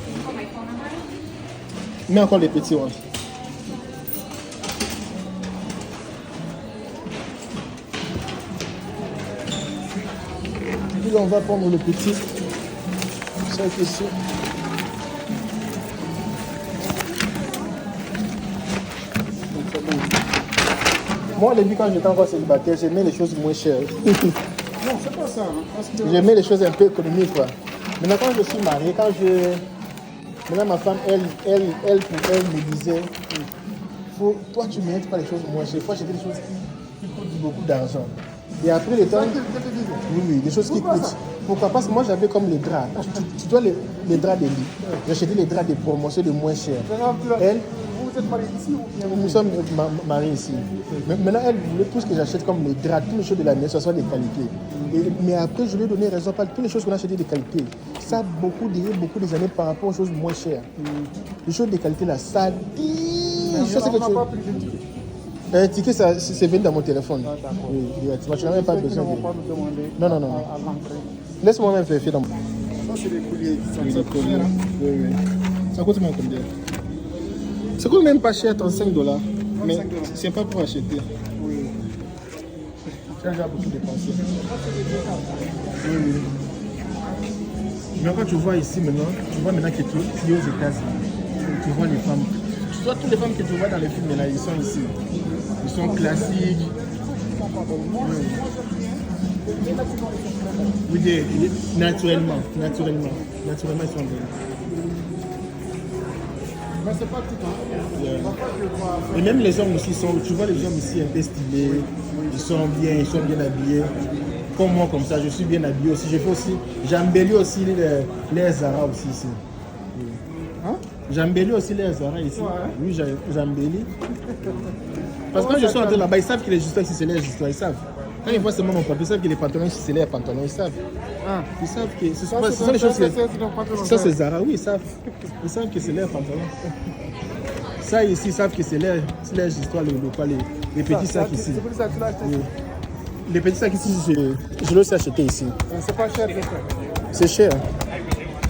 Mais encore les petits ones. Puis là, on va prendre le petit. check ici. Moi, au début, quand j'étais encore célibataire, j'aimais les choses moins chères. Non, c'est pas ça. Hein, parce que J'aimais les choses un peu économiques, quoi. Maintenant, quand je suis marié, maintenant, ma femme, elle me disait, toi, tu ne mérites pas les choses moins chères. Il faut acheter des choses qui coûtent beaucoup d'argent. Et après le temps, oui, des choses qui coûtent. Pourquoi? Parce que moi, j'avais comme les draps. Tu dois les draps de lit. J'achetais les draps de promotion de moins cher. Elle, vous êtes mariés ici ou bien nous sommes mariés ici. Mais maintenant, elle voulait tout ce que j'achète comme les draps, toutes les choses de la maison, ce soit de qualité. Mais après, je lui ai donné raison, pas toutes les choses qu'on a achetées de qualité. Ça a beaucoup des années par rapport aux choses moins chères. Les choses de qualité, là, ça dit. Ça, c'est quelque chose. Ticket, c'est venu dans mon téléphone. Oui, tu n'as même pas besoin de. Non. Laisse-moi même vérifier dans mon. Ça, c'est des colliers. Oui, oui. Ça coûte même combien? Ça coûte même pas cher, $35. Mais c'est pas pour acheter. Oui. Tu as déjà beaucoup dépensé. Oui. Mais quand tu vois ici maintenant, tu vois maintenant que tu es aux États-Unis. Tu vois les femmes. Tu vois toutes les femmes que tu vois dans les films, là, ils sont ici. Ils sont classiques. Oui, naturellement, ils sont belles. Mais c'est pas tout. Hein. Et même les hommes aussi tu vois les hommes ici un peu stylés, ils sont bien habillés. Comme moi, comme ça, je suis bien habillé aussi. J'embellis aussi les Zara aussi ici. Hein? J'embellis aussi les Zara ici. Oui, j'embellis. Parce que quand je suis entré là-bas, ils savent que les histoires ici, c'est les histoires, ils savent. Quand ils voient seulement mon pantalon, ils savent que les pantalons ici, c'est les pantalons, ils savent. Ah. Ils savent que ce sont les choses que... Ça, c'est Zara, oui, ils savent. Ils savent que c'est leurs pantalons. Ça, ici, ils savent que c'est leurs histoires locales, les petits sacs ici. C'est pour ça que tu l'as acheté. Oui. Les petits sacs ici, je les ai achetés ici. C'est pas cher, c'est cher. C'est cher.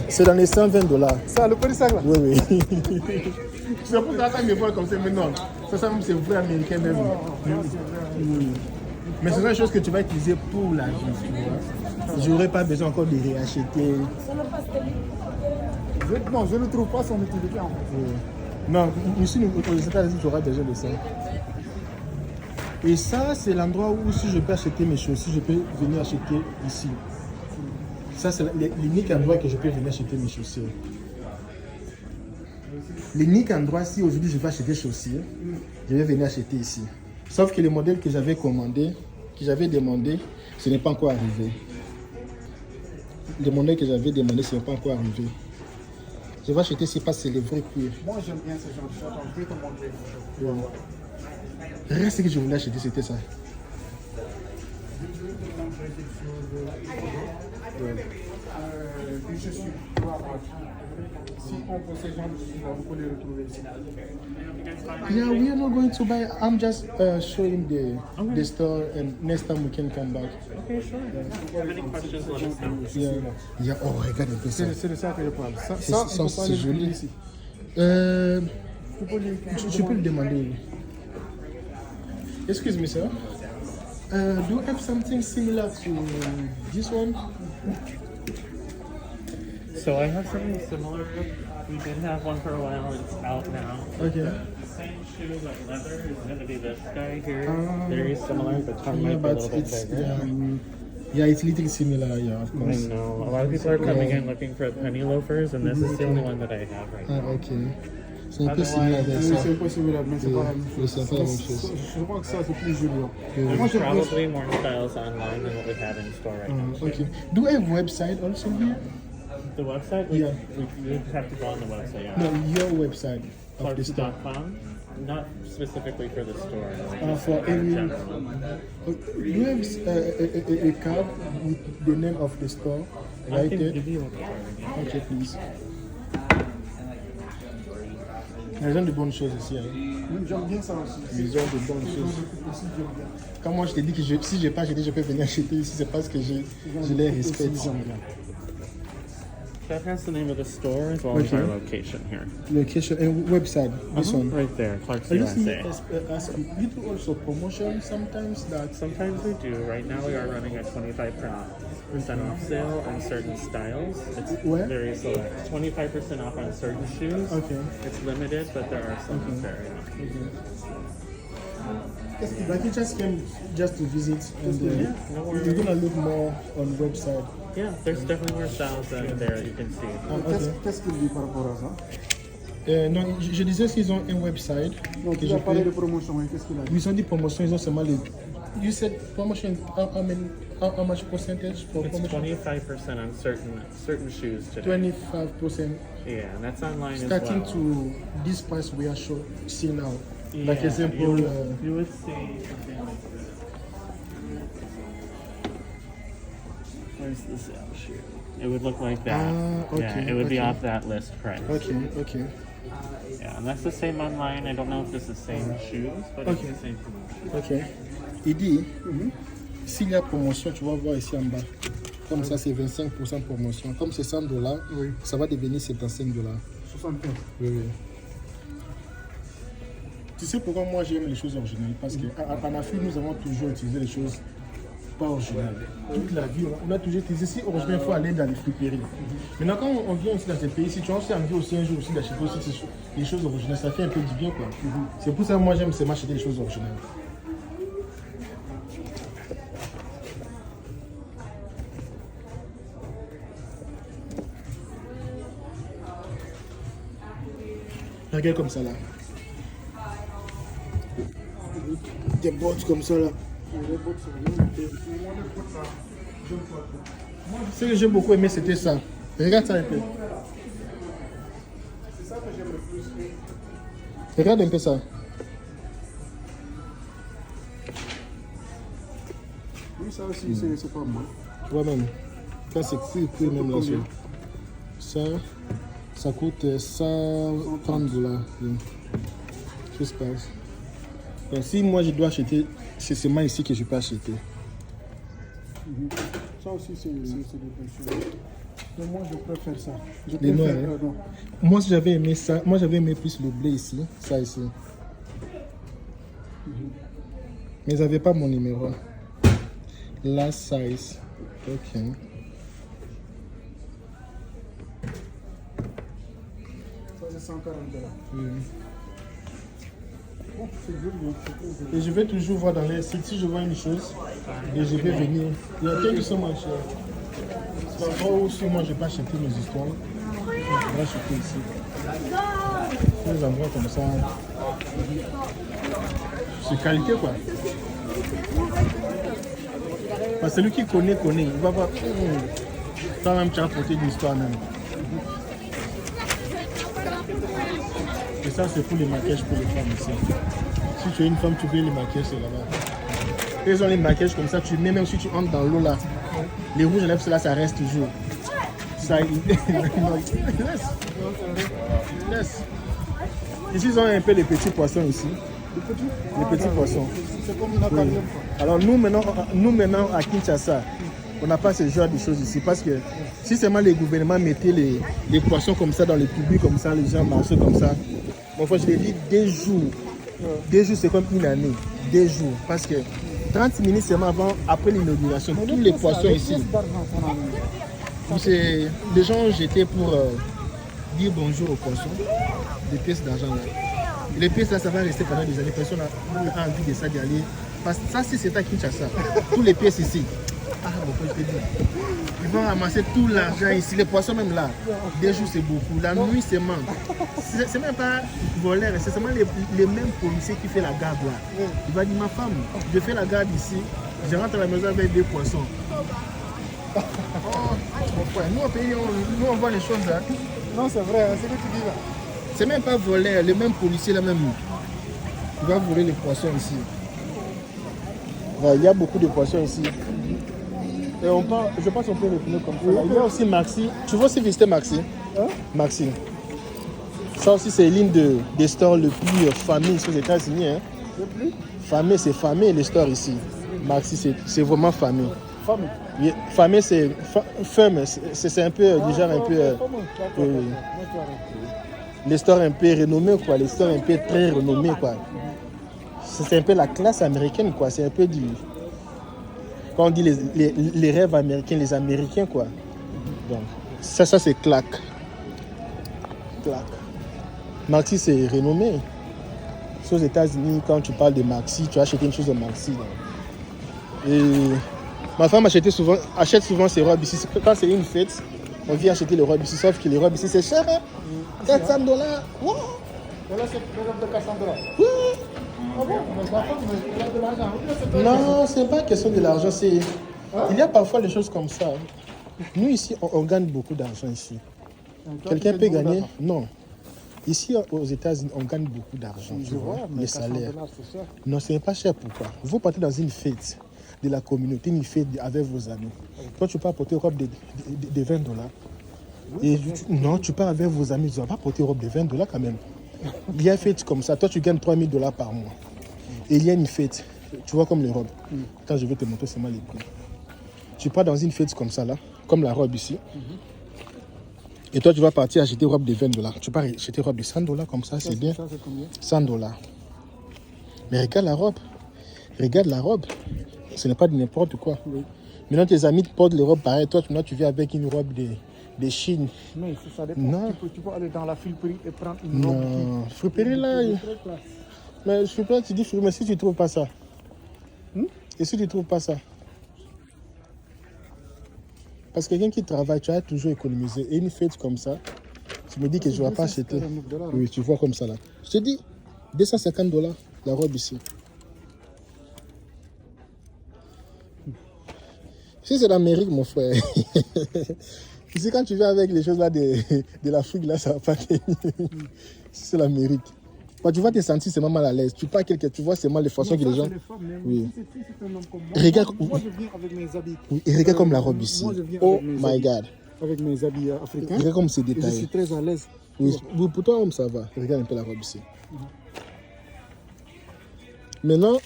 C'est dans les $120. Ça, le petit sac là? Oui. C'est pour ça que me voit comme ça, mais non. Ça c'est vrai américain même. Oui. Mais c'est une chose que tu vas utiliser pour la vie, tu vois. Je n'aurais pas besoin encore de réacheter. Non, je ne trouve pas son utilité en fait. Oui. Non, ici, aux États-Unis, tu auras besoin de ça. Et ça, c'est l'endroit où si je peux acheter mes choses, si je peux venir acheter ici. Ça, c'est l'unique endroit que je peux venir acheter mes chaussures. L'unique endroit, si aujourd'hui je vais acheter des chaussures, je vais venir acheter ici. Sauf que le modèle que j'avais commandé, que j'avais demandé, ce n'est pas encore arrivé. Le modèle que j'avais demandé, ce n'est pas encore arrivé. Je vais acheter ici parce que c'est le vrai cuir. Moi, j'aime bien ce genre de choses. Je vais te montrer. Rien ce que je voulais acheter, c'était ça. Des chaussures. Si on possède ce genre de chaussures, vous pouvez les retrouver ici. Yeah, we are not going to buy. I'm just showing the store, and next time we can come back. Okay, sure. If you have any questions, let us know. Yeah. Oh, regarde un peu ça. C'est de ça que je parle. Ça, C'est joli. ici. Tu peux le demander. Excuse me, sir. Do you have something similar to this one? So I have something similar. We did have one for a while. It's out now. Okay. The same shoe but leather is going to be this guy here. Very similar, but tongue Yeah, might be a but little bit it's bigger. yeah, it's little similar. Yeah, of I course. know. A lot of people are coming in looking for penny loafers, and this is the only one that I have right now. Ok. C'est un peu similaire avec ça. C'est possible, mais c'est pas la même Oui, c'est pas la même chose. Je crois que ça, c'est plus joli. Moi, There's j'aime bien. probably more styles online than what we have in store right now. Okay. Do you have a website also here? The website? Yeah. We have to go on the website, yeah. No, your website of the store. Clarks.com. Not specifically for the store. For in any. general. Do you have a card with the name of the store I right can there? give you a card. Okay, please. Ils ont de bonnes choses ici. Hein. J'aime bien ça aussi. Ils ont de bonnes choses. Aussi, j'aime bien. Quand moi je te dis que si je n'ai pas acheté, je peux venir acheter ici, c'est parce que je les respecte. Aussi, j'aime bien. That has the name of the store as well as our location here. Location and website. This one. Right there, Clarks Are you seeing USA. you do also promotion sometimes that Sometimes we do. Right now we are running at 25 per month. off sale on certain styles. It's Ouais. very select. 25% off on certain shoes. Okay. It's limited, but there are some very nice. Like you just came just to visit and Yeah, no you're worries. gonna look more on website. Yeah, there's definitely more styles there you can see. Qu'est-ce qu'il dit par rapport à ça? Non, je disais qu'ils ont un website. Non, que tu je as parlé peux- de promotion, oui, qu'est-ce qu'il a dit? Ils ont dit promotion, ils ont seulement les. You said promotion, how much percentage for It's promotion? 25% on certain shoes today. 25%. Yeah, and that's online Starting as well. to this price we are seeing now. Yeah, Like example, you would see something like this. Where's the sale shoe? It would look like that. Ah, okay, Yeah, it would be okay. off that list price. okay. Yeah, and that's the same online. I don't know if it's the same shoes, but it's Okay. the same promotion. Ok. Il dit, s'il y a promotion, tu vas voir ici en bas. Comme ça, c'est 25% promotion. Comme c'est $100, Oui. ça va devenir $75. 75. Oui, oui. Tu sais pourquoi moi j'aime les choses originales? Parce qu'en Afrique, nous avons toujours utilisé les choses pas originales. Toute la vie, on a toujours utilisé. Si original, il faut aller dans les friperies. Maintenant, quand on vient aussi dans ces pays, si tu as aussi envie aussi un jour aussi d'acheter aussi des choses originales, ça fait un peu du bien, quoi. C'est pour ça que moi j'aime seulement acheter des choses originales. Regarde comme ça là. Des bottes comme ça là. Ce que j'ai beaucoup aimé c'était ça. Regarde ça un peu. Regarde un peu ça. Oui, ça aussi, c'est pas mal. Tu vois même. Ça c'est cool même là. Ça coûte $130. Oui. Je sais pas. Donc, si moi je dois acheter, c'est seulement ici que je peux acheter. Ça aussi, c'est des choses. Mais moi, je préfère ça. Je Les noirs, préfère, hein. non. Moi j'avais aimé ça. Moi j'avais aimé plus le blé ici. Ça ici. Mais ils n'avaient pas mon numéro. Last size. Ok. Ça, c'est 140 $. Oui. Oh, c'est joli, hein, c'est très joli. Et je vais toujours voir dans les sites. Si je vois une chose, et je vais venir. Il y a quelques sont moins chers. C'est un endroit où si moi je peux acheter mes histoires, je vais acheter ici. Des endroits comme ça. C'est qualité quoi. Parce que celui qui connaît. Il va pas. Toi-même tu as apporté une histoire même. Et ça c'est pour les maquillages pour les femmes ici. Si tu es une femme, tu veux les maquillages, c'est là-bas. Ils ont les maquillages comme ça, tu mets même si tu entres dans l'eau là. Les rouges à lèvres, là, ça reste toujours. Ça, laisse. Ici, ils ont un peu les petits poissons ici. Les petits poissons. C'est comme une aquarium, quoi. Alors nous maintenant à Kinshasa, on n'a pas ce genre de choses ici parce que si seulement les gouvernements mettaient les poissons comme ça dans les publics comme ça, les gens marchaient comme ça. Bon, fois je l'ai dit, des jours c'est comme une année, des jours. Parce que 30 minutes seulement après l'inauguration, tous les poissons ici. Les gens jetaient pour dire bonjour aux poissons, des pièces d'argent là. Et les pièces là, ça va rester pendant des années. Personne n'a envie de ça d'y aller. Parce que ça, si c'est à Kinshasa, tous les pièces ici. Ah, bon, je te dis. Ils vont ramasser tout l'argent ici. Les poissons même là, des jours c'est beaucoup. La nuit c'est manque. C'est même pas voleur, c'est seulement les mêmes policiers qui font la garde là. Il va dire ma femme, je fais la garde ici, je rentre à la maison avec des poissons. Oh, mon frère, nous au pays, on voit les choses là. Non, c'est vrai, c'est ce que tu dis là. C'est même pas voleur, le même policier là même. Il va voler les poissons ici. Ouais, il y a beaucoup de poissons ici. Et je pense qu'on peut les prendre comme ça. Il y a aussi Maxi. Tu veux aussi visiter Maxi? Hein? Maxi. Ça aussi, c'est l'une des stores le plus fameux aux États-Unis. Hein? Le plus Fameux, c'est fameux les stores ici. Maxi, c'est vraiment fameux. fameux. Oui, fameux, c'est femme. C'est un peu du genre un peu. Les stores un peu renommés, quoi. Les stores un peu très renommés, quoi. C'est un peu la classe américaine, quoi. C'est un peu du. quand on dit les rêves américains, les Américains, quoi. Donc, ça c'est claque. Claque. Maxi, c'est renommé. Aux États-Unis, quand tu parles de Maxi, tu as acheté une chose de Maxi. Là. Et ma femme achète souvent ses robes ici. Quand c'est une fête, on vient acheter les robes ici. Sauf que les robes ici, c'est cher. Hein? $400. Wow. Voilà, c'est une robe de $400. Oui. Ah bon? Mais ma femme, elle a de l'argent. Non, c'est pas question de l'argent. Il y a parfois des choses comme ça. Nous, ici, on gagne beaucoup d'argent ici. Quelqu'un peut gagner? Non. Ici, aux États-Unis, on gagne beaucoup d'argent. Tu vois, les salaires. Non, ce n'est pas cher. Pourquoi? Vous partez dans une fête de la communauté, une fête avec vos amis. Toi, tu peux apporter une robe de $20. Et non, tu pars avec vos amis, tu ne vas pas porter une robe de $20 quand même. Il y a une fête comme ça. Toi, tu gagnes $3000 par mois. Et il y a une fête. Tu vois comme les robes. Quand je vais te montrer seulement les prix. Tu pars dans une fête comme ça, là, comme la robe ici. Et toi, tu vas partir acheter une robe de $20. Tu pars acheter une robe de $100 comme ça, c'est bien. Ça, c'est combien? $100. Mais regarde la robe. Regarde la robe. Ce n'est pas de n'importe quoi. Oui. Maintenant, tes amis te portent les robes pareilles. Toi, tu viens avec une robe de Chine. Mais ça dépend. Non. Tu peux aller dans la friperie et prendre une robe. Non. Friperie là. Mais je suis pas, tu dis friperie, mais si tu ne trouves pas ça. Et si tu ne trouves pas ça? Parce que quelqu'un qui travaille, tu as toujours économisé. Et une fête comme ça, tu me dis que je ne vais pas acheter. Oui, tu vois comme ça là. Je te dis, $250 la robe ici. Si c'est l'Amérique, mon frère. Ici, quand tu viens avec les choses là de l'Afrique, là, ça ne va pas tenir. Si c'est l'Amérique. Bah, tu vas te sentir seulement mal à l'aise. Tu parles tu vois seulement les façons que les gens. Oui. Regarde. Moi, je viens avec mes habits. Oui, et regarde comme la robe ici. Moi, je viens Oh avec mes my habits. God. Avec mes habits africains. Regarde comme c'est Et je détaillé. suis très à l'aise. Oui, pour toi, homme, ça va. Regarde un peu la robe ici. Maintenant,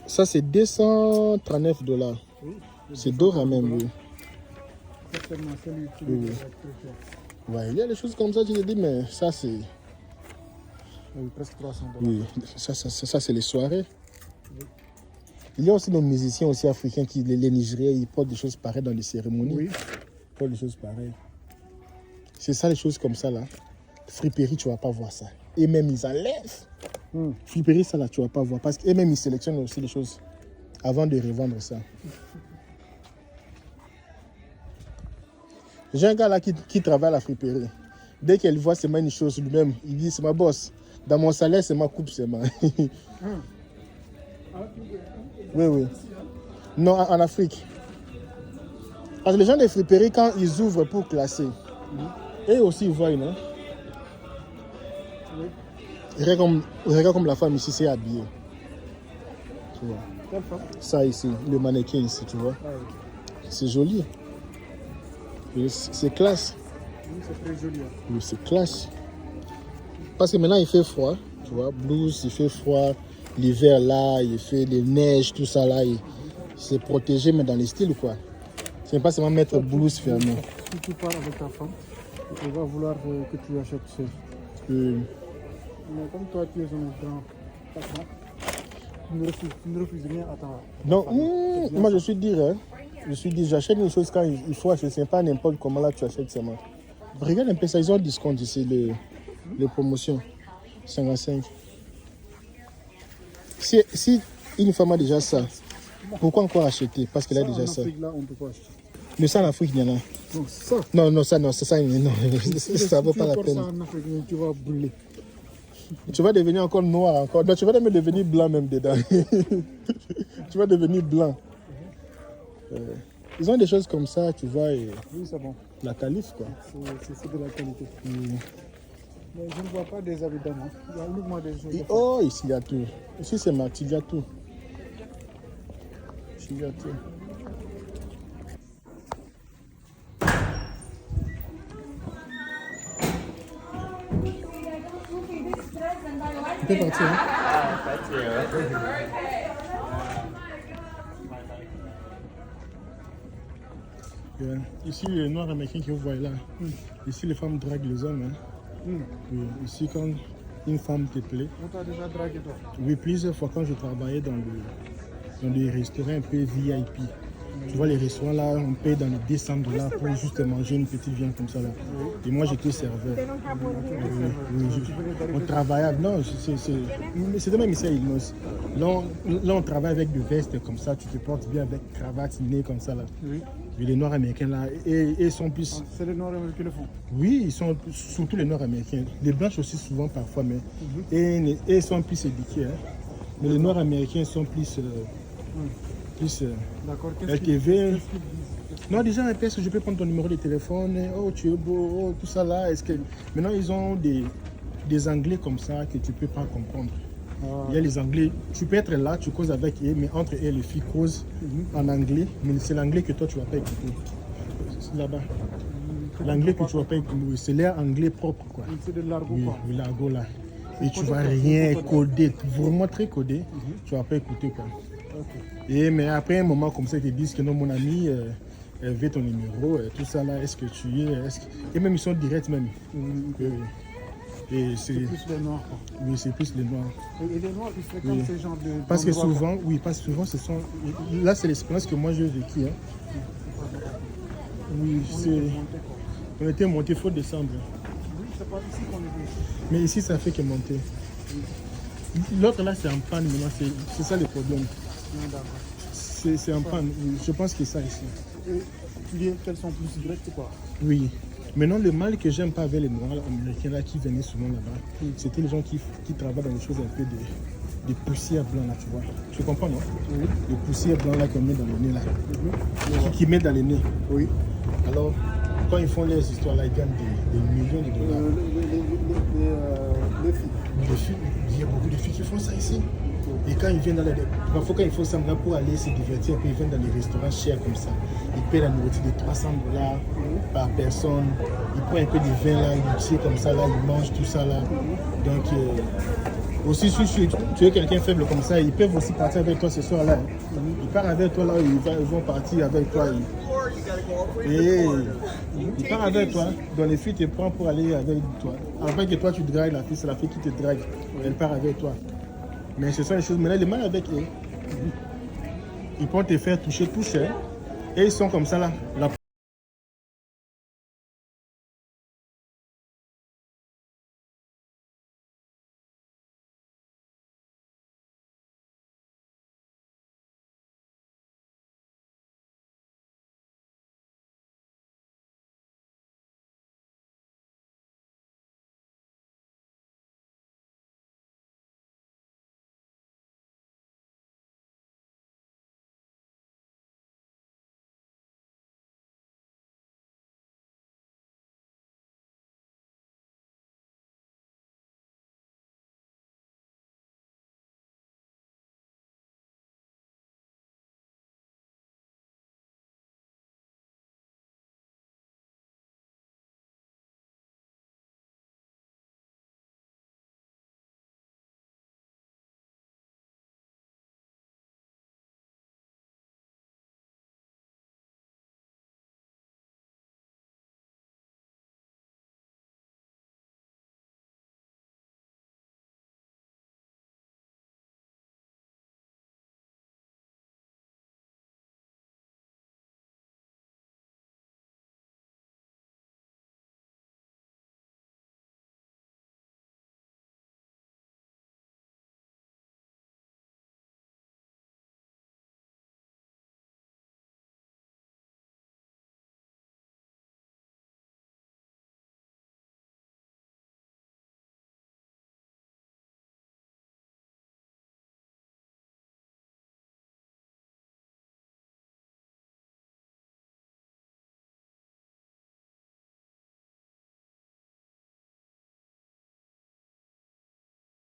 ça c'est $239. Oui. C'est d'or même, oui. Certainement, celui qui Oui, oui. est très cher. Ouais, il y a des choses comme ça, tu te dis, mais ça c'est. Oui, presque $300. Oui, ça c'est les soirées. Il y a aussi nos musiciens aussi africains, les Nigériens, ils portent des choses pareilles dans les cérémonies. Oui. Ils portent des choses pareilles. C'est ça, les choses comme ça là. Friperie, tu ne vas pas voir ça. Et même ils enlèvent. Friperie, ça là, tu ne vas pas voir. Parce qu'eux même ils sélectionnent aussi les choses avant de revendre ça. J'ai un gars là qui travaille à la friperie. Dès qu'elle voit seulement une chose lui-même, il dit c'est ma boss. Dans mon salaire, c'est ma coupe seulement. Oui, oui. Non, en Afrique. Parce que les gens des friperies, quand ils ouvrent pour classer, eux aussi ils voient, non? Regarde comme la femme ici s'est habillée. Tu vois. Quelle femme? Ça ici, le mannequin ici, tu vois. Ah, oui. C'est joli. C'est classe. Oui, c'est très joli. Hein. Oui, c'est classe. Parce que maintenant il fait froid, tu vois. Blouse, il fait froid. L'hiver là, il fait des neiges, tout ça là. C'est protégé, mais dans les styles quoi. C'est pas seulement mettre blouse fermée. Si tu pars avec ta femme, elle va vouloir que tu achètes seul. Oui. Mais comme toi, tu es un grand patron, tu ne refuses rien à ta Non, femme. moi je suis dire, hein. Je suis dire, j'achète une chose quand il faut acheter. C'est pas n'importe comment là tu achètes seulement. Regarde un peu ça, ils ont un discount ici, les promotions. 55. Si une femme a déjà ça, pourquoi encore acheter? Parce qu'elle a déjà ça. Afrique, là, on peut pas acheter. Mais ça en Afrique, il y en a. Non, ça. Non, ça ne vaut pas la peine. Ça en Afrique, tu vas brûler. Tu vas devenir encore noir encore. Non, tu vas même devenir blanc même dedans. Tu vas devenir blanc. Ils ont des choses comme ça, tu vois. Et Oui, c'est bon. la calife, quoi. C'est de la qualité. Mais je ne vois pas des habits d'homme. Il y a uniquement des choses. Oh, ici, il y a tout. Ici, c'est Maxi, il y a tout. Ici, il y a tout. Tu peux partir, hein? Yeah. Ici, les noirs américains que vous voyez là, ici les femmes draguent les hommes. Hein. Oui. Ici, quand une femme te plaît. On t'a déjà dragué toi? Oui, plusieurs fois quand je travaillais dans des restaurants un peu VIP. Tu vois les restaurants là, on paye dans les $200 pour juste manger une petite viande comme ça là. Et moi j'étais serveur. On travaillait, non, c'était même ici à Illinois. Là on travaille avec des vestes comme ça, tu te portes bien avec cravate, nez comme ça là. Oui. Et les Nord-Américains là, et ils sont plus... C'est les Nord-Américains qui le font? Oui, ils sont surtout les Nord-Américains. Les Blanches aussi souvent parfois, mais et ils sont plus éduqués. Hein. Mais les Nord-Américains sont plus... D'accord. LTV. Non, déjà, est-ce que je peux prendre ton numéro de téléphone? Oh, tu es beau, oh, tout ça là. Est-ce que... Maintenant, ils ont des Anglais comme ça que tu ne peux pas comprendre. Il y a les Anglais, tu peux être là, tu causes avec eux, mais entre eux, les filles causent en anglais, mais c'est l'anglais que toi, tu ne vas pas écouter. C'est là-bas. L'anglais que tu ne vas pas écouter, c'est l'air anglais propre, quoi. C'est de l'argot, Oui, quoi. oui, l'argot là. Et tu ne vas rien coder, vraiment très codé, tu ne vas pas écouter, quoi. Et mais après un moment comme ça, ils te disent que non, mon ami, elle veut ton numéro, tout ça là, est-ce que tu es, et même ils sont directs même. Et c'est plus les Noirs, quoi. Oui, c'est plus les Noirs. Et les Noirs, ils fréquentent ces genres de... Parce que souvent, ce sont... Là, c'est l'expérience que moi j'ai vécue. Hein. Oui, on était monté, il faut descendre. Oui, c'est pas ici qu'on est venu. Mais ici, ça fait que monter. L'autre là, c'est en panne maintenant, c'est ça le problème. C'est en panne, je pense que c'est ça ici. Et tu dis qu'elles sont plus directes, quoi? Oui. Maintenant, le mal que j'aime pas avec les Noirs américains là, qui venaient souvent là-bas, c'était les gens qui travaillent dans des choses un peu de poussière blanc là, tu vois. Tu comprends, non? Oui. De poussière blanc là qu'on met dans le nez là. Qui met dans le nez. Oui. Alors, quand ils font les histoires là, ils gagnent des millions de dollars. Les filles. Les filles, il y a beaucoup de filles qui font ça ici. Et quand ils viennent dans les... Parfois quand ils font ça pour aller se divertir, puis ils viennent dans les restaurants chers comme ça. Ils paient la nourriture de $300 par personne. Ils prennent un peu de vin là, ils tirent comme ça là, ils mangent tout ça là. Donc aussi si tu es quelqu'un faible comme ça, ils peuvent aussi partir avec toi ce soir là. Ils partent avec toi là, ils vont partir avec toi. Et ils partent avec toi, donc les filles te prennent pour aller avec toi. Après que toi tu dragues la fille, c'est la fille qui te drague. Elle part avec toi. Mais ce sont les choses, maintenant, les mal avec eux. Ils peuvent te faire toucher tout cher. Et ils sont comme ça là.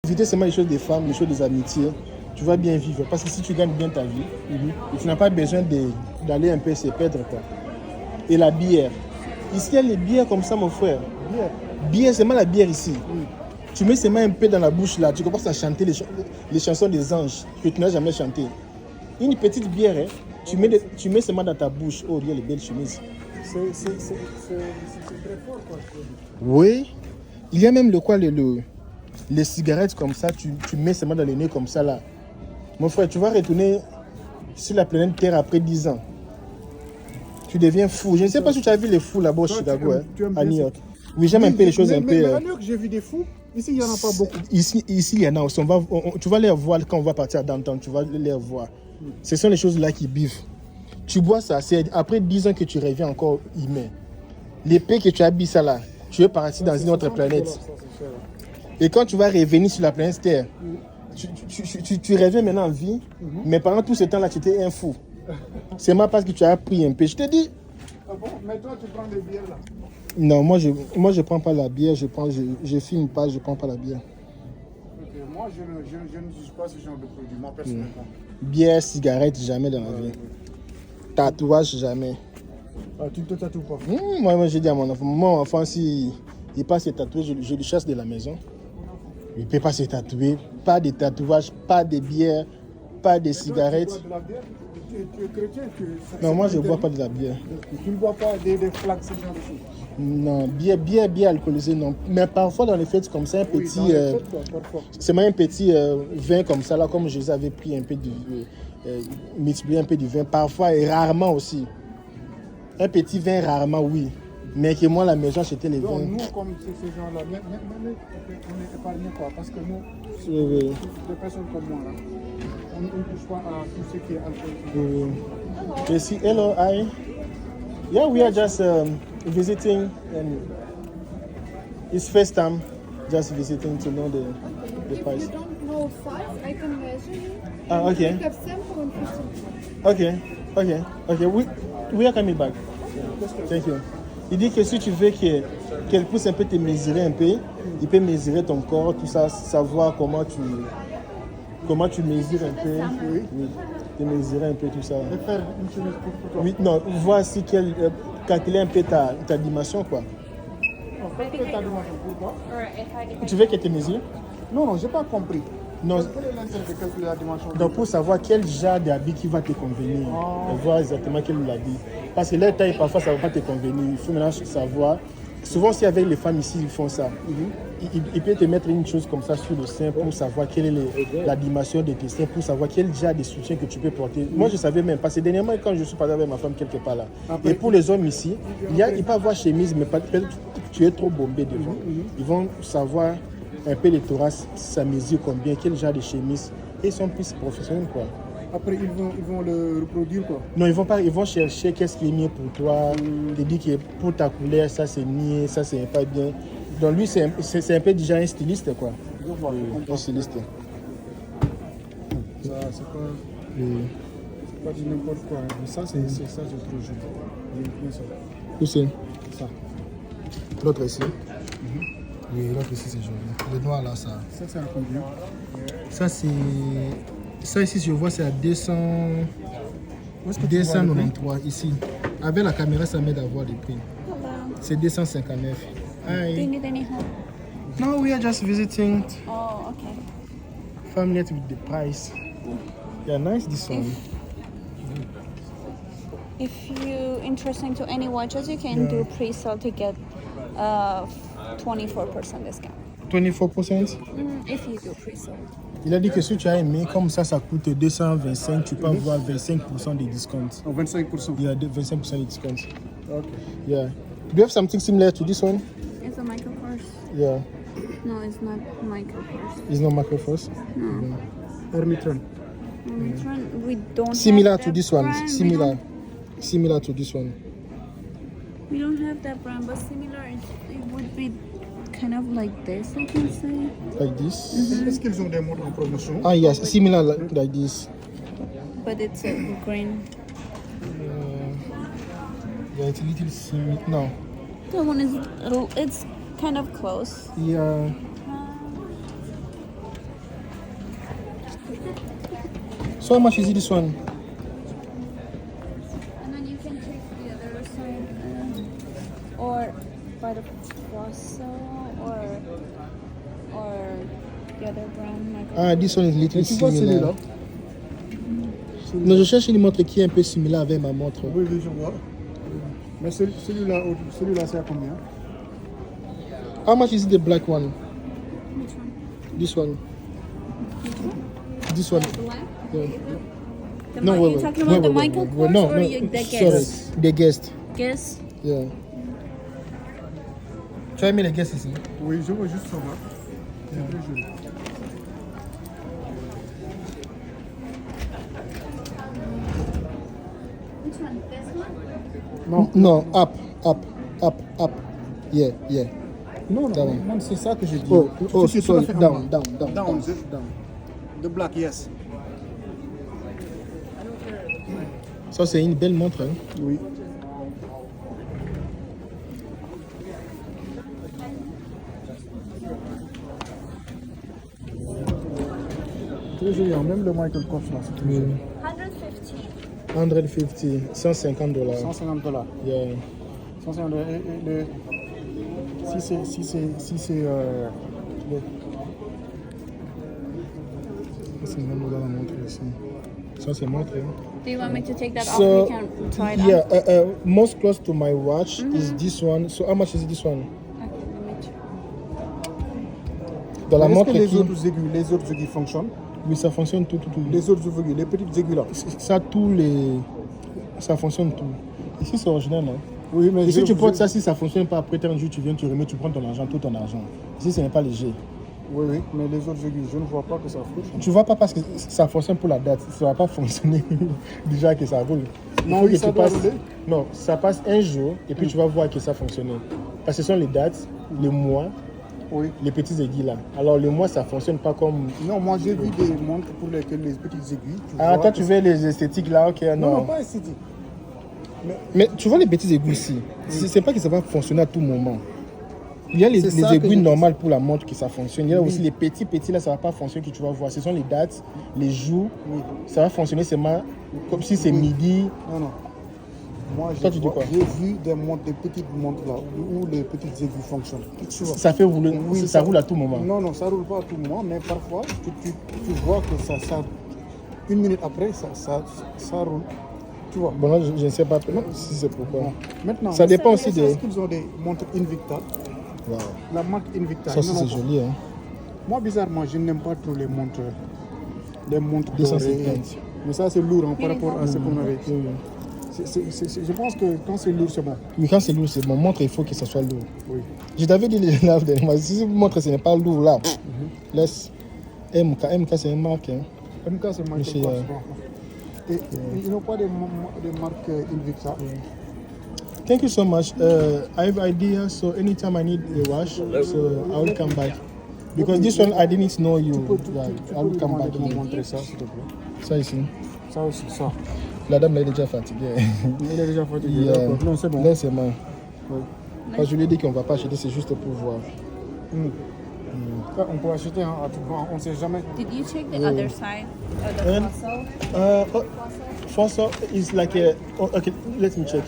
Éviter seulement les choses des femmes, les choses des amitiés. Tu vas bien vivre. Parce que si tu gagnes bien ta vie, et tu n'as pas besoin d'aller un peu se perdre, quoi. Et la bière. Ici, il y a les bières comme ça, mon frère. Bière, c'est mal la bière ici. Tu mets seulement un peu dans la bouche là, tu commences à chanter les chansons des anges que tu n'as jamais chanté. Une petite bière, hein, tu mets seulement dans ta bouche. Oh, regarde les belles chemises. C'est très fort, quoi. Oui. Il y a même le quoi, Les cigarettes comme ça, tu mets seulement dans le nez comme ça là. Mon frère, tu vas retourner sur la planète Terre après 10 ans. Tu deviens fou. Je ne sais pas si tu as vu les fous là-bas au Chicago, à New York. Oui, j'aime un peu les choses un peu... Mais à New York, j'ai vu des fous. Ici, il n'y en a pas beaucoup. Ici, il y en a aussi. Tu vas les voir quand on va partir dans le temps. Tu vas les voir. Ce sont les choses là qui bivent. Tu bois ça, c'est après 10 ans que tu reviens encore humain. L'épée que tu as bu ça là, tu es parti dans une autre planète. Et quand tu vas revenir sur la planète Terre, tu reviens maintenant en vie, mais pendant tout ce temps là, tu étais un fou. C'est moi parce que tu as pris un peu. Je te dis. Ah bon? Mais toi, tu prends des bières là? Non, moi je prends pas la bière, je filme pas, je prends pas la bière. Okay. Moi je ne juge pas ce genre de produit, moi personnellement. Bière, cigarette, jamais dans la vie. Tatouage, jamais. Ah, tu ne te tatoues pas? Moi j'ai dit à mon enfant, s'il passe se tatouer, je le chasse de la maison. Il ne peut pas se tatouer, pas de tatouage, pas de bière, pas de cigarettes. Tu bois de la bière? Tu es chrétien? Non, moi je ne bois pas de la bière. Tu ne bois pas des flaques, ce genre de choses? Non, bière alcoolisée, non. Mais parfois dans les fêtes comme ça, un petit... c'est même un petit vin comme ça, là, comme je les avais pris un peu de... multiplié un peu du vin, parfois et rarement aussi. Un petit vin rarement, oui. Mais que moi, à la maison, j'étais les vins. Donc nous, comme ces gens-là, on est épargnés quoi, parce que nous, Oui. des personnes comme moi, là, on ne touche pas à tout ce qui est alcool. You see, hello, hi. Yeah, we are just visiting, and it's first time just visiting to know the If price. you don't know size, I can measure you. Ah, okay. Pick up sample and put some. Okay. We are coming back. Thank you. Il dit que si tu veux qu'elle puisse un peu te mesurer un peu, il peut mesurer ton corps, tout ça, savoir comment tu mesures un peu. Oui. Te mesurer un peu tout ça. Et faire une chemise pour toi. Oui, non, voici calculer un peu ta dimension, quoi. Pourquoi? Tu veux qu'elle te mesure? Non, j'ai pas compris. Non. Quel est l'intérêt de calculer la dimension? Donc pour savoir quel genre d'habit qui va te convenir, et voir exactement quel est l'habit. Parce que leur taille, parfois, ça ne va pas te convenir. Il faut maintenant savoir. Souvent, si avec les femmes ici, ils font ça. Ils peuvent te mettre une chose comme ça sur le sein pour savoir quelle est la dimension de tes seins, pour savoir quel genre de soutien que tu peux porter. Moi, je ne savais même pas. C'est dernièrement quand je suis parti avec ma femme quelque part là. Et pour les hommes ici, ils peuvent avoir chemise, mais peut-être tu es trop bombé devant. Ils vont savoir un peu les thorax, ça mesure combien, quel genre de chemise. Et ils sont plus professionnels, quoi. Après, ils vont le reproduire, quoi. Non, ils vont pas, ils vont chercher qu'est-ce qui est mieux pour toi. Te dire que pour ta couleur, ça c'est mieux, ça c'est pas bien. Donc lui, c'est un peu déjà un styliste, quoi. Je vois, Un styliste. ça, c'est pas du n'importe quoi. Mais ça, c'est ça, je trouve joli. J'aime bien ça. Où c'est? Ça. L'autre ici. Oui, l'autre ici c'est joli. Le noir là, ça. Ça, c'est à combien? Ça c'est. Ça ici, je vois, c'est à 200. Où est-ce que tu vois le prix? 293 ici. Avec la caméra, ça m'aide à voir les prix. C'est 259. Do you Hi. need any help? No, we are just visiting. Oh, okay. Familiar with the price. Yeah, nice this one. If you're interested to any watches, you can do pre-sale to get 24% discount. 24%. If you do pre-sale. Il a dit que si tu as aimé, comme ça coûte 225, tu peux avoir 25% de discount. Oh, 25%. Il y a 25% de discount. Ok. Yeah. Do you have something similar to this one? It's a micro purse. Yeah. No, it's not micro purse. It's not micro first. Hermitron. We don't Similar have to that this one. brand. Similar to this one. We don't have that brand, but similar. It would be kind of like this, I can say. Like this. Est-ce qu'ils ont des montres en promotion? Ah yes, similar like this. But it's a green. Yeah, it's a little similar. No. That one is. It's kind of close. Yeah. So how much is it, this one? And then you can take the other side, or by the Frosso, or the other brand. Ah, this one is little Et tu vois celui-là? similar. Non, je cherche une montre qui est un peu similaire avec ma montre. Oui, je vois. Mais celui-là, c'est à combien? How much is the black one? Which one? This one. This one. Black? Yeah. The you're talking about the Michael Kors no, or no, the guest? sorry, the guest. Guest? Yeah. Tu as aimé les guests ici? Oui, je vois juste ça là. C'est très joli. Which one? This one? Non, No, up. Yeah. non, That non, one. man, c'est ça que j'ai dit. Oh, C'est tout à sorry, fait down. down. The black, yes. Ça, c'est une belle montre. Hein? Oui. Très joli, hein. Même le Michael Kors là, c'est très joli. 150. $150. $150. Yeah. 150 si c'est C'est une bonne la montre ici. Ça, c'est montre. Hein? Do you want me to take that off? So, We can try it yeah, on. most close to my watch is this one. So, how much is this one? Okay, let me check. Dans la Est-ce montre que qui... les autres aiguilles fonctionnent? Oui, ça fonctionne tout. Les autres aiguilles, les petites aiguilles là. Ça, ça fonctionne tout. Ici, c'est original. Hein? Oui, mais Et si tu portes ça, si ça fonctionne pas, après 30 jours, tu viens, tu remets, tu prends ton argent, tout ton argent. Ici, ce n'est pas léger. Oui, mais les autres aiguilles, je ne vois pas que ça fonctionne. Tu vois pas parce que ça fonctionne pour la date. Ça va pas fonctionner déjà que ça roule. Non, faut oui, que ça tu doit passes... rouler. Non, ça passe un jour et puis tu vas voir que ça fonctionne. Parce que ce sont les dates, les mois, Oui. les petits aiguilles là. Alors les mois, ça fonctionne pas comme... Non, moi j'ai vu des montres pour lesquelles les petites aiguilles. Ah, vois toi que tu veux les esthétiques là, ok, Non, non. pas esthétique. Mais tu vois les petites aiguilles ici. C'est pas que ça va fonctionner à tout moment. Il y a les C'est ça que aiguilles je dis. normales pour la montre qui ça fonctionne. Il y a Oui. aussi les petits là, ça va pas fonctionner que tu vas voir. Ce sont les dates, les jours. Oui. Ça va fonctionner seulement comme si c'est midi. Non. Moi Toi, tu dis quoi? j'ai vu des montres, des petites montres là où les petites aiguilles fonctionnent. Tu vois. Ça fait rouler, Oui, ça roule à tout moment. Non, ça roule pas à tout moment, mais parfois tu vois que ça une minute après ça roule. Tu vois. Bon là, je ne sais pas si c'est pourquoi. Bon. Maintenant, Ça dépend aussi de... est-ce qu'ils ont des montres Invicta? Wow. La marque Invicta. Ça ils aussi n'en ont c'est pas. joli. Hein. Moi, bizarrement, je n'aime pas trop les montres 250. dorées. Mais ça, c'est lourd hein, par rapport à ce qu'on avait. Oui. Je pense que quand c'est lourd, c'est bon. Mais quand c'est lourd, c'est bon. Montre, il faut que ça soit lourd. Oui. Je t'avais dit là, si vous montre, ce n'est pas lourd là. Laisse. MK, c'est une marque. Hein. MK, c'est Michael Monsieur, Kors. Et ils n'ont pas des marques Invicta. Thank you so much. I have idea, so anytime I need a wash, so I will come back. Because this one I didn't know you. Yeah, I will come back de me again. montrer ça, s'il te plaît. Ça ici. Ça aussi, ça. La dame là, elle est déjà fatiguée. Il est déjà fatigué. Yeah. D'accord. Non, c'est bon. Laisse-moi. Oui. Quand je lui ai dit qu'on ne va pas acheter, c'est juste pour voir. Ah, on peut acheter, hein, on ne sait jamais. Did you check the other side of the fossil? Fossil is like a... Oh, okay, let me check.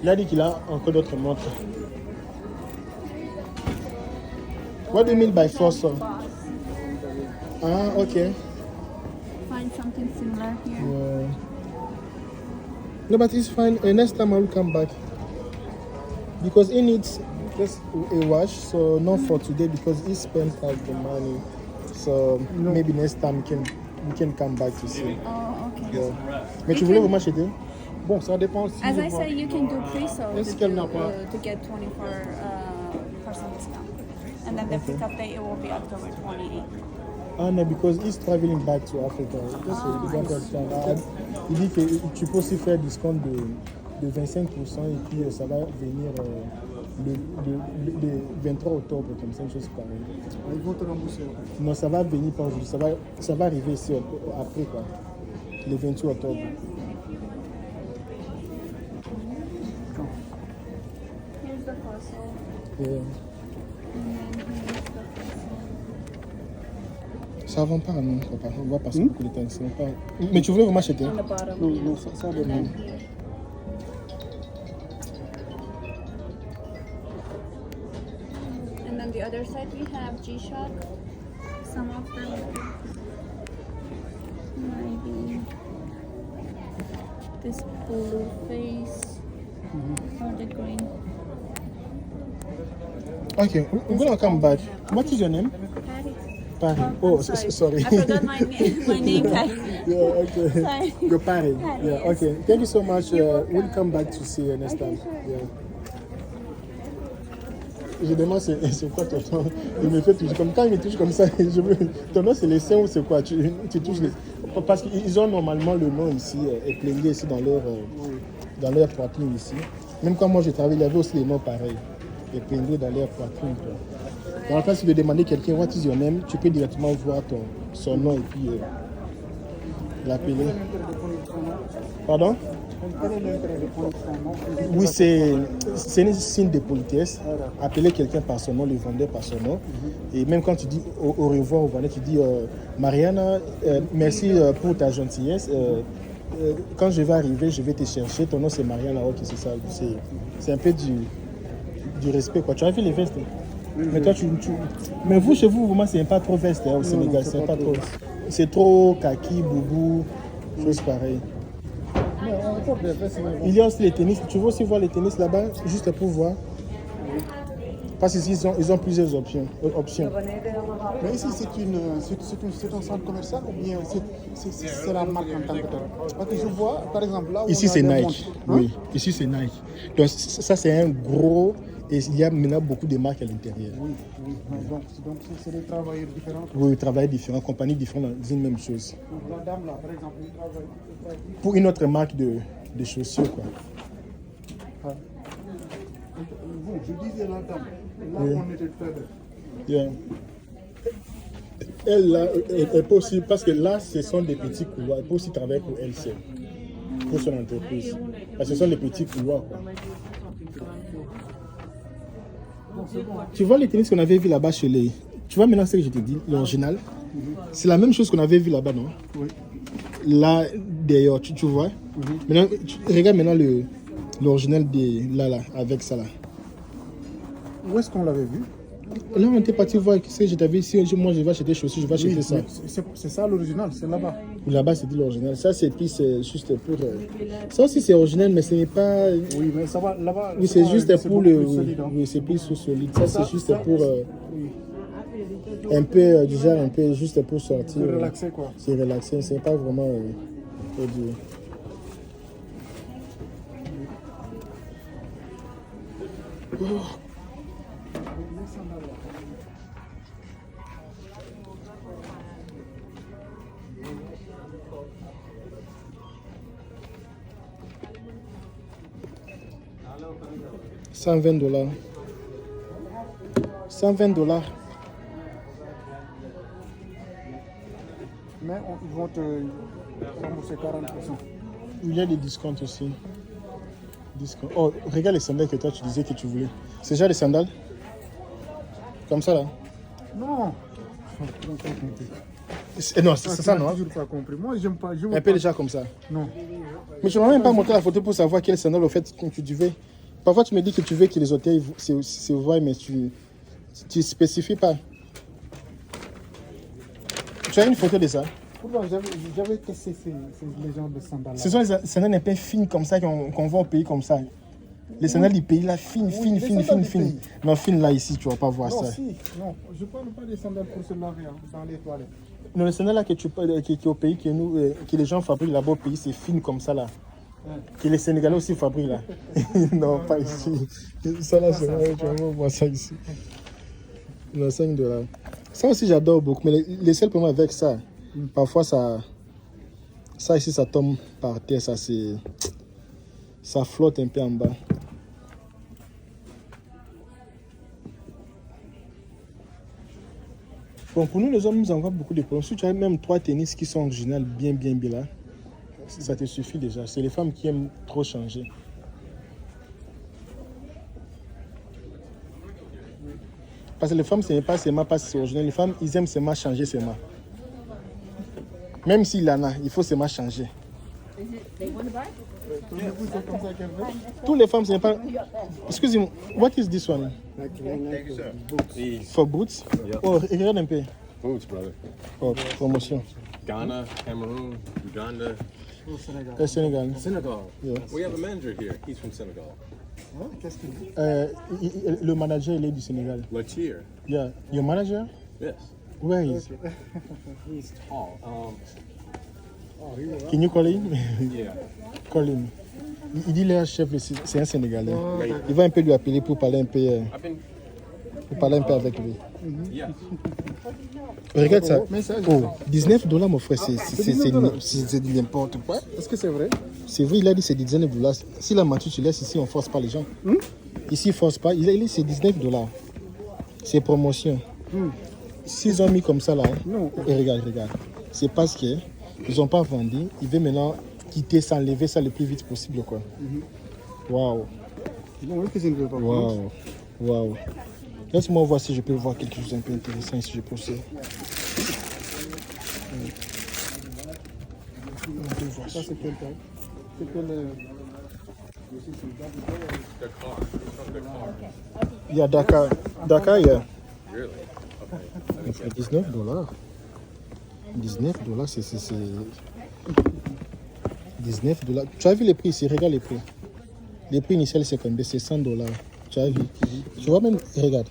Il a dit qu'il a encore d'autres montres. What do you mean by fossil? Ah, okay. Find something similar here. Yeah. No, but it's fine. Next time I will come back. Because he needs just a wash, so not for today because he spent like the money. So maybe next time we can come back to see. Oh, okay. Yeah. Mais tu voulais vraiment acheter? Bon, ça dépend si As je I vois. said, you can do pre-sale Est-ce qu'elle n'a pas- to get 24% discount. And then the pickup date, it will be October 28th. Ah non, because he's traveling back to Africa. Il dit que tu peux aussi faire discount de 25% et puis ça va venir le 23 octobre, comme ça, une chose pareille. Ils vont te rembourser. Non, ça va venir pas aujourd'hui, ça va arriver ici après quoi, le 28 octobre. Here's the fossil. Yeah. And then here's the fossil. Ça vend pas, non, on va passer beaucoup de temps ici. Mais tu voulais vraiment acheter? On the bottom. Non, ça And dépend. then here. And then the other side we have G-Shock. Some of them maybe this blue face or the green. Okay, we're gonna come back. What is your name? Patty. Patty. Oh, sorry. I forgot my name. My name, Patty. Yeah, okay. Sorry. Your Patty. Patty, Yeah, yes. okay. Thank you so much. We'll come back to see you next time. Yeah. Je demande c'est quoi ton nom. Il me fait toujours comme quand il me touche comme ça. Ton nom c'est les seins ou c'est quoi? Tu touches les. Parce qu'ils ont normalement le nom ici, épinglé ici dans leur poitrine ici. Même quand moi je travaillais, il y avait aussi les noms pareils, épinglés dans leur poitrine. Dans la place de demander quelqu'un what is your name, tu peux directement voir son nom et puis l'appeler. Pardon? Quel est l'intérêt de prendre son nom? Oui, c'est un signe de politesse. Appeler quelqu'un par son nom, le vendeur par son nom. Et même quand tu dis au revoir au vendeur, tu dis Mariana, merci pour ta gentillesse. Quand je vais arriver, je vais te chercher. Ton nom c'est Mariana. Ok, c'est ça. C'est un peu du respect, quoi. Tu as vu les vestes? Mais toi, mais vous, chez vous, vraiment, c'est pas trop veste au Sénégal. C'est pas trop. C'est trop kaki, boubou, choses pareilles. Il y a aussi les tennis. Tu veux aussi voir les tennis là-bas, juste pour voir. Parce qu'ici, ils ont plusieurs options. Mais ici, c'est un centre commercial ou bien c'est la marque en tant que telle? Parce que je vois, par exemple, là où ici, on a c'est des Nike. montres, hein? Oui, ici, c'est Nike. Donc, ça, c'est un gros. Et il y a maintenant beaucoup de marques à l'intérieur. Oui. Donc c'est des travailleurs différents. Oui, travailler différents, compagnies différentes dans une même chose. Donc la dame là, par exemple, elle travaille. Pour une autre marque de chaussures, quoi. Vous, je disais la dame, là Oui. où on était tout à l'heure. Yeah. Elle, là, elle peut aussi, parce que là, ce sont des petits couloirs. Elle peut aussi travailler pour elle seule, pour son entreprise. Parce que ce sont des petits couloirs, quoi. Tu vois les tennis qu'on avait vu là-bas chez les... Tu vois maintenant ce que je te dis, l'original. C'est la même chose qu'on avait vu là-bas, non? Oui. Là, d'ailleurs, tu vois. Maintenant, regarde maintenant l'original là, avec ça là. Où est-ce qu'on l'avait vu? Là, on était parti voir ce que je t'avais ici. Moi, je vais acheter des chaussures, je vais acheter ça. C'est ça l'original, c'est là-bas. Là-bas, c'était l'original. Ça, c'est juste pour... Ça aussi, c'est original, mais ce n'est pas... Oui, mais ça va là-bas. Oui, c'est juste pour le... Solide, hein. Oui, c'est plus solide. Ça, c'est juste pour... un peu, déjà, un peu, juste pour sortir. C'est relaxé, quoi. C'est relaxé, c'est pas vraiment... dur. $120. $120. Mais ils vont te rembourser 40%. Il y a des discounts aussi. Oh, regarde les sandales que toi tu disais que tu voulais. C'est déjà des sandales? Comme ça là? Non. Non, c'est ça non? Je n'ai toujours pas compris. Moi, j'aime pas. Je veux Un peu pas. déjà comme ça. Non. Mais tu m'as même pas montré la photo pour savoir quel sandal au fait que tu veux. Parfois tu me dis que tu veux que les hôtels se voient, mais tu spécifies pas. Tu as une photo de ça? Pourquoi j'avais testé les genres de sandales là. Ce sont les sandales un peu fines comme ça qu'on voit au pays comme ça. Les sandales du pays là, fines. les sandales du pays. Non, fines là ici, tu vas pas voir Non, ça. si. Non, je parle pas des sandales pour se laver hein, dans les toilettes. Non, les sandales là qui est au pays, que les gens fabriquent là-bas au pays, c'est fine comme ça là. Que les Sénégalais aussi fabriquent là. Non, pas ici. Ça là, c'est vrai, tu vas pas voir ça ici. Non, $5. Ça aussi, j'adore beaucoup. Mais les seuls problèmes avec ça, parfois ça ici, ça tombe par terre, ça flotte un peu en bas. Bon, pour nous, les hommes, nous avons beaucoup de problèmes. Si tu as même 3 tennis qui sont originales, bien là, ça te suffit déjà. C'est les femmes qui aiment trop changer. Parce que les femmes, ce n'est pas seulement parce que c'est original. Les femmes, ils aiment seulement changer seulement. Même s'il en a, il faut seulement changer. Toutes les femmes, ce n'est pas... Excusez-moi, what is this one? For boots? Oh, regarde un peu. Boots, brother. Oh, promotion. Ghana, Cameroon, Uganda, Sénégal. Senegal. Yeah. We have a manager here. He's from Senegal. Ouais, qu'est-ce qu'il dit? Le manager, il est du Sénégal. Latir. Yeah. Your manager? Yes. Where is? He's tall. Can you call him? Yeah. Call him. Il dit le chef, c'est un Sénégalais. Il va un peu lui appeler pour parler un peu, I've been. pour parler un peu avec lui. Yes. Regarde ça. Message. Oh, $19 mon frère, c'est n'importe quoi. Est-ce que c'est vrai? C'est vrai, il a dit c'est $19. Si la matu tu laisses ici, on force pas les gens. Ici, il force pas. Il a dit c'est $19. C'est promotion. S'ils ont mis comme ça là, Non. et regarde. C'est parce qu'ils n'ont pas vendu. Ils veulent maintenant quitter ça, enlever ça le plus vite possible quoi. Waouh. Bon, oui, que je ne veux pas prendre. Waouh. Laisse-moi voir si je peux voir quelque chose d'un peu intéressant si je procède. Ça, c'est quel taille? C'est quel. The car. The car. Il y a Dakar. Dakar, il y a Really? Okay. $19. $19, c'est. $19. Tu as vu les prix ici? Regarde les prix. Les prix initiaux, c'est combien? C'est $100. Tu as vu? Tu vois même, regarde.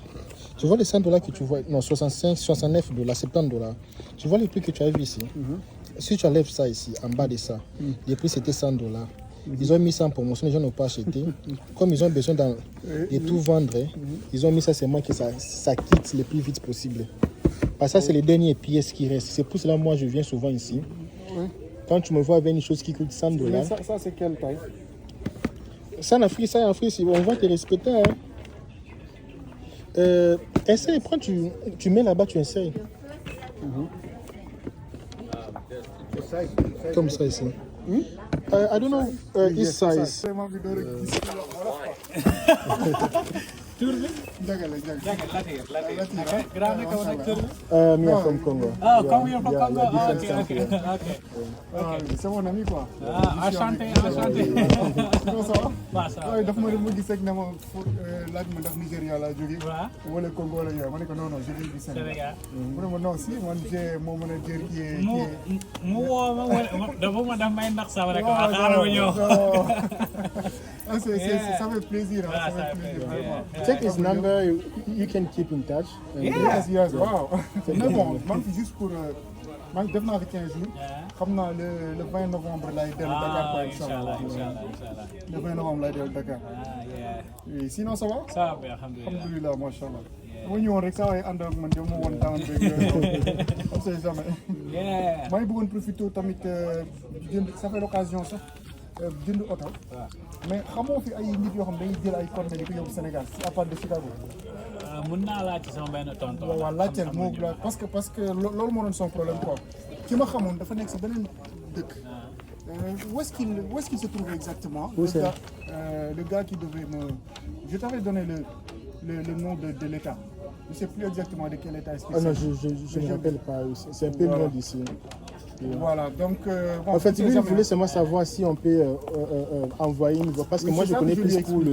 Tu vois les $100 que tu vois? Non, 65, $69, $70. Tu vois les prix que tu as vu ici? Si tu enlèves ça ici, en bas de ça, les prix c'était $100. Ils ont mis ça en promotion, les gens n'ont pas acheté. Comme ils ont besoin de tout vendre, ils ont mis ça seulement que ça quitte le plus vite possible. Parce que ça, c'est les dernières pièces qui restent. C'est pour cela que moi, je viens souvent ici. Quand tu me vois avec une chose qui coûte $100, Mais ça, c'est quelle taille? ça en Afrique, on va te respecter. Hein. Essaye, prends, tu mets là-bas, tu essayes. Comme ça ici. I don't know his size. Vraiment, vi door a gis. Me are from Congo. Oh, come here from Yeah, Congo. yeah, Oh, different okay, country. okay. C'est mon ami quoi. Ah, enchanté, enchanté. Sinon ça va? Massa. waaye daf ma dem ma gis rek ne ma laaj ma ndax Nigéria laa jógee. Waaw. wala Congo la ñëw ma ne ko non non je viens du Sénégal. Sénégal. mu ne ma non si man j'ai mon manager qui est. mu woo ma dafa ma daf may ndax sama rek ah xaaral ma ñëw. Ah, ça fait plaisir. Hein, Ah, ça fait plaisir, vraiment. Check his number, you can keep in touch. Yes, wow. Mais bon, man, juste pour. Man, def naa fi 15 jours. xam naa le 20 novembre lay dellu Dakar quoi, Inch'Allah, inchallah. Inch'Allah. Le 20 novembre lay dellu Dakar. Ah, yeah. Et sinon ça va? Ça va bien, alhamdulillah. Alhamdulillah, machallah. dama ñëwoon rek saa waay ànd ak man dama woon temps beeg on sait jamais. Yeah. maa ngi bëggoon profité tamit jënd ça fait l'occasion sax jënd oto. mais xamoo fi ay nit yoo xam dañuy jël ay conteneurs di ko yóbbu Sénégal à part de Chicago. Mun naa laaj ci sama benn tonton. waaw laajteel moo parce que loolu moo doon son problème quoi. ki ma xamoon dafa nekk si beneen dëkk. Où est-ce qu'il se trouve exactement? Le gars qui devait me. Je t'avais donné le nom de l'État. Je ne sais plus exactement de quel État est-ce que c'est. Ah non, je ne me rappelle pas. C'est un peu loin d'ici. Voilà, donc. Bon, en fait, lui, il voulait seulement savoir si on peut envoyer une voie. Parce que moi, je connais plus pour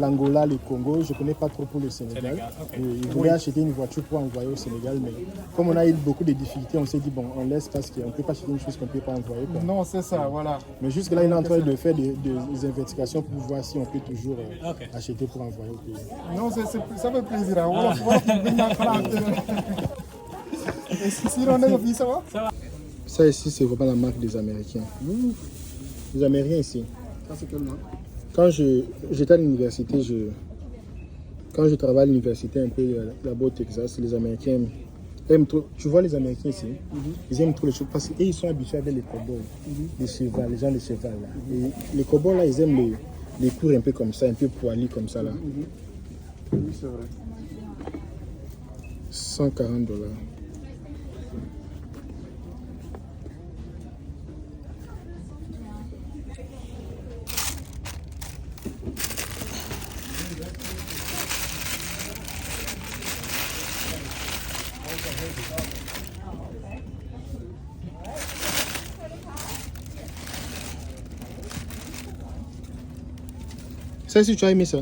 l'Angola, le Congo. Je ne connais pas trop pour le Sénégal. Okay. Il voulait acheter une voiture pour envoyer au Sénégal. Mais comme on a eu beaucoup de difficultés, on s'est dit, bon, on laisse parce qu'on ne peut pas acheter une chose qu'on ne peut pas envoyer. Quoi. Non, c'est ça, voilà. Mais jusque-là, il est en train de faire des investigations pour voir si on peut toujours acheter pour envoyer au pays. Non, ça fait plaisir. Hein. Voilà. Et si on est au pays, ça va? Ça va. Ça ici, c'est vraiment la marque des Américains. Les Américains ici. Ça, c'est quelle marque? Quand j'étais à l'université, quand je travaille à l'université un peu là-bas au Texas, les Américains aiment trop. Tu vois les Américains ici, ils aiment trop les choses parce qu'ils sont habitués avec les cow-boys, les chevaux, les gens de cheval là. Et les cow-boys là, ils aiment les cours un peu comme ça, un peu poilus comme ça là. Oui, c'est vrai. $140. Ça, si tu as aimé ça?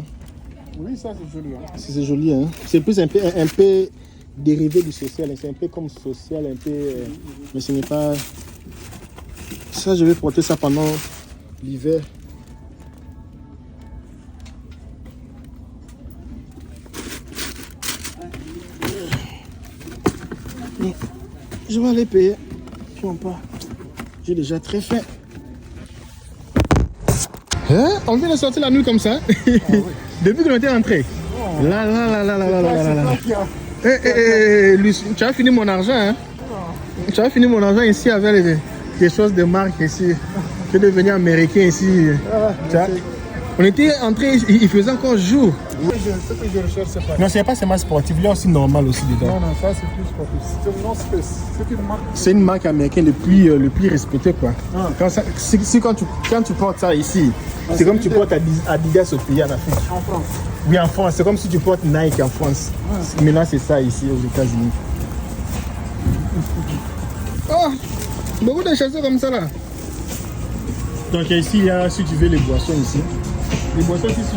Oui, ça c'est joli. Hein. C'est joli, hein. C'est plus un peu dérivé du social. C'est un peu comme social, un peu. Mais ce n'est pas. Ça, je vais porter ça pendant l'hiver. Mais je vais aller payer. Puis on part. J'ai déjà très faim. Hein? On vient de sortir la nuit comme ça. Depuis qu'on était rentré. Là. Lucie, tu as fini mon argent, hein? Tu as fini mon argent ici avec des choses de marque ici. Tu es devenu américain ici. On était entré, il faisait encore jour. Ce que je recherche, c'est pas. Non, c'est pas seulement sportif, il y a aussi normal aussi dedans. Non, ça c'est plus sportif. C'est une marque. C'est une marque américaine le plus respectée, quoi. Quand tu portes ça ici, c'est comme tu portes Adidas au pays en Afrique. En France. Oui, en France, c'est comme si tu portes Nike en France. Maintenant, c'est ça ici aux États-Unis. Oh, beaucoup de chansons comme ça là. Donc ici, il y a, si tu veux, les boissons ici. Les boissons ici, si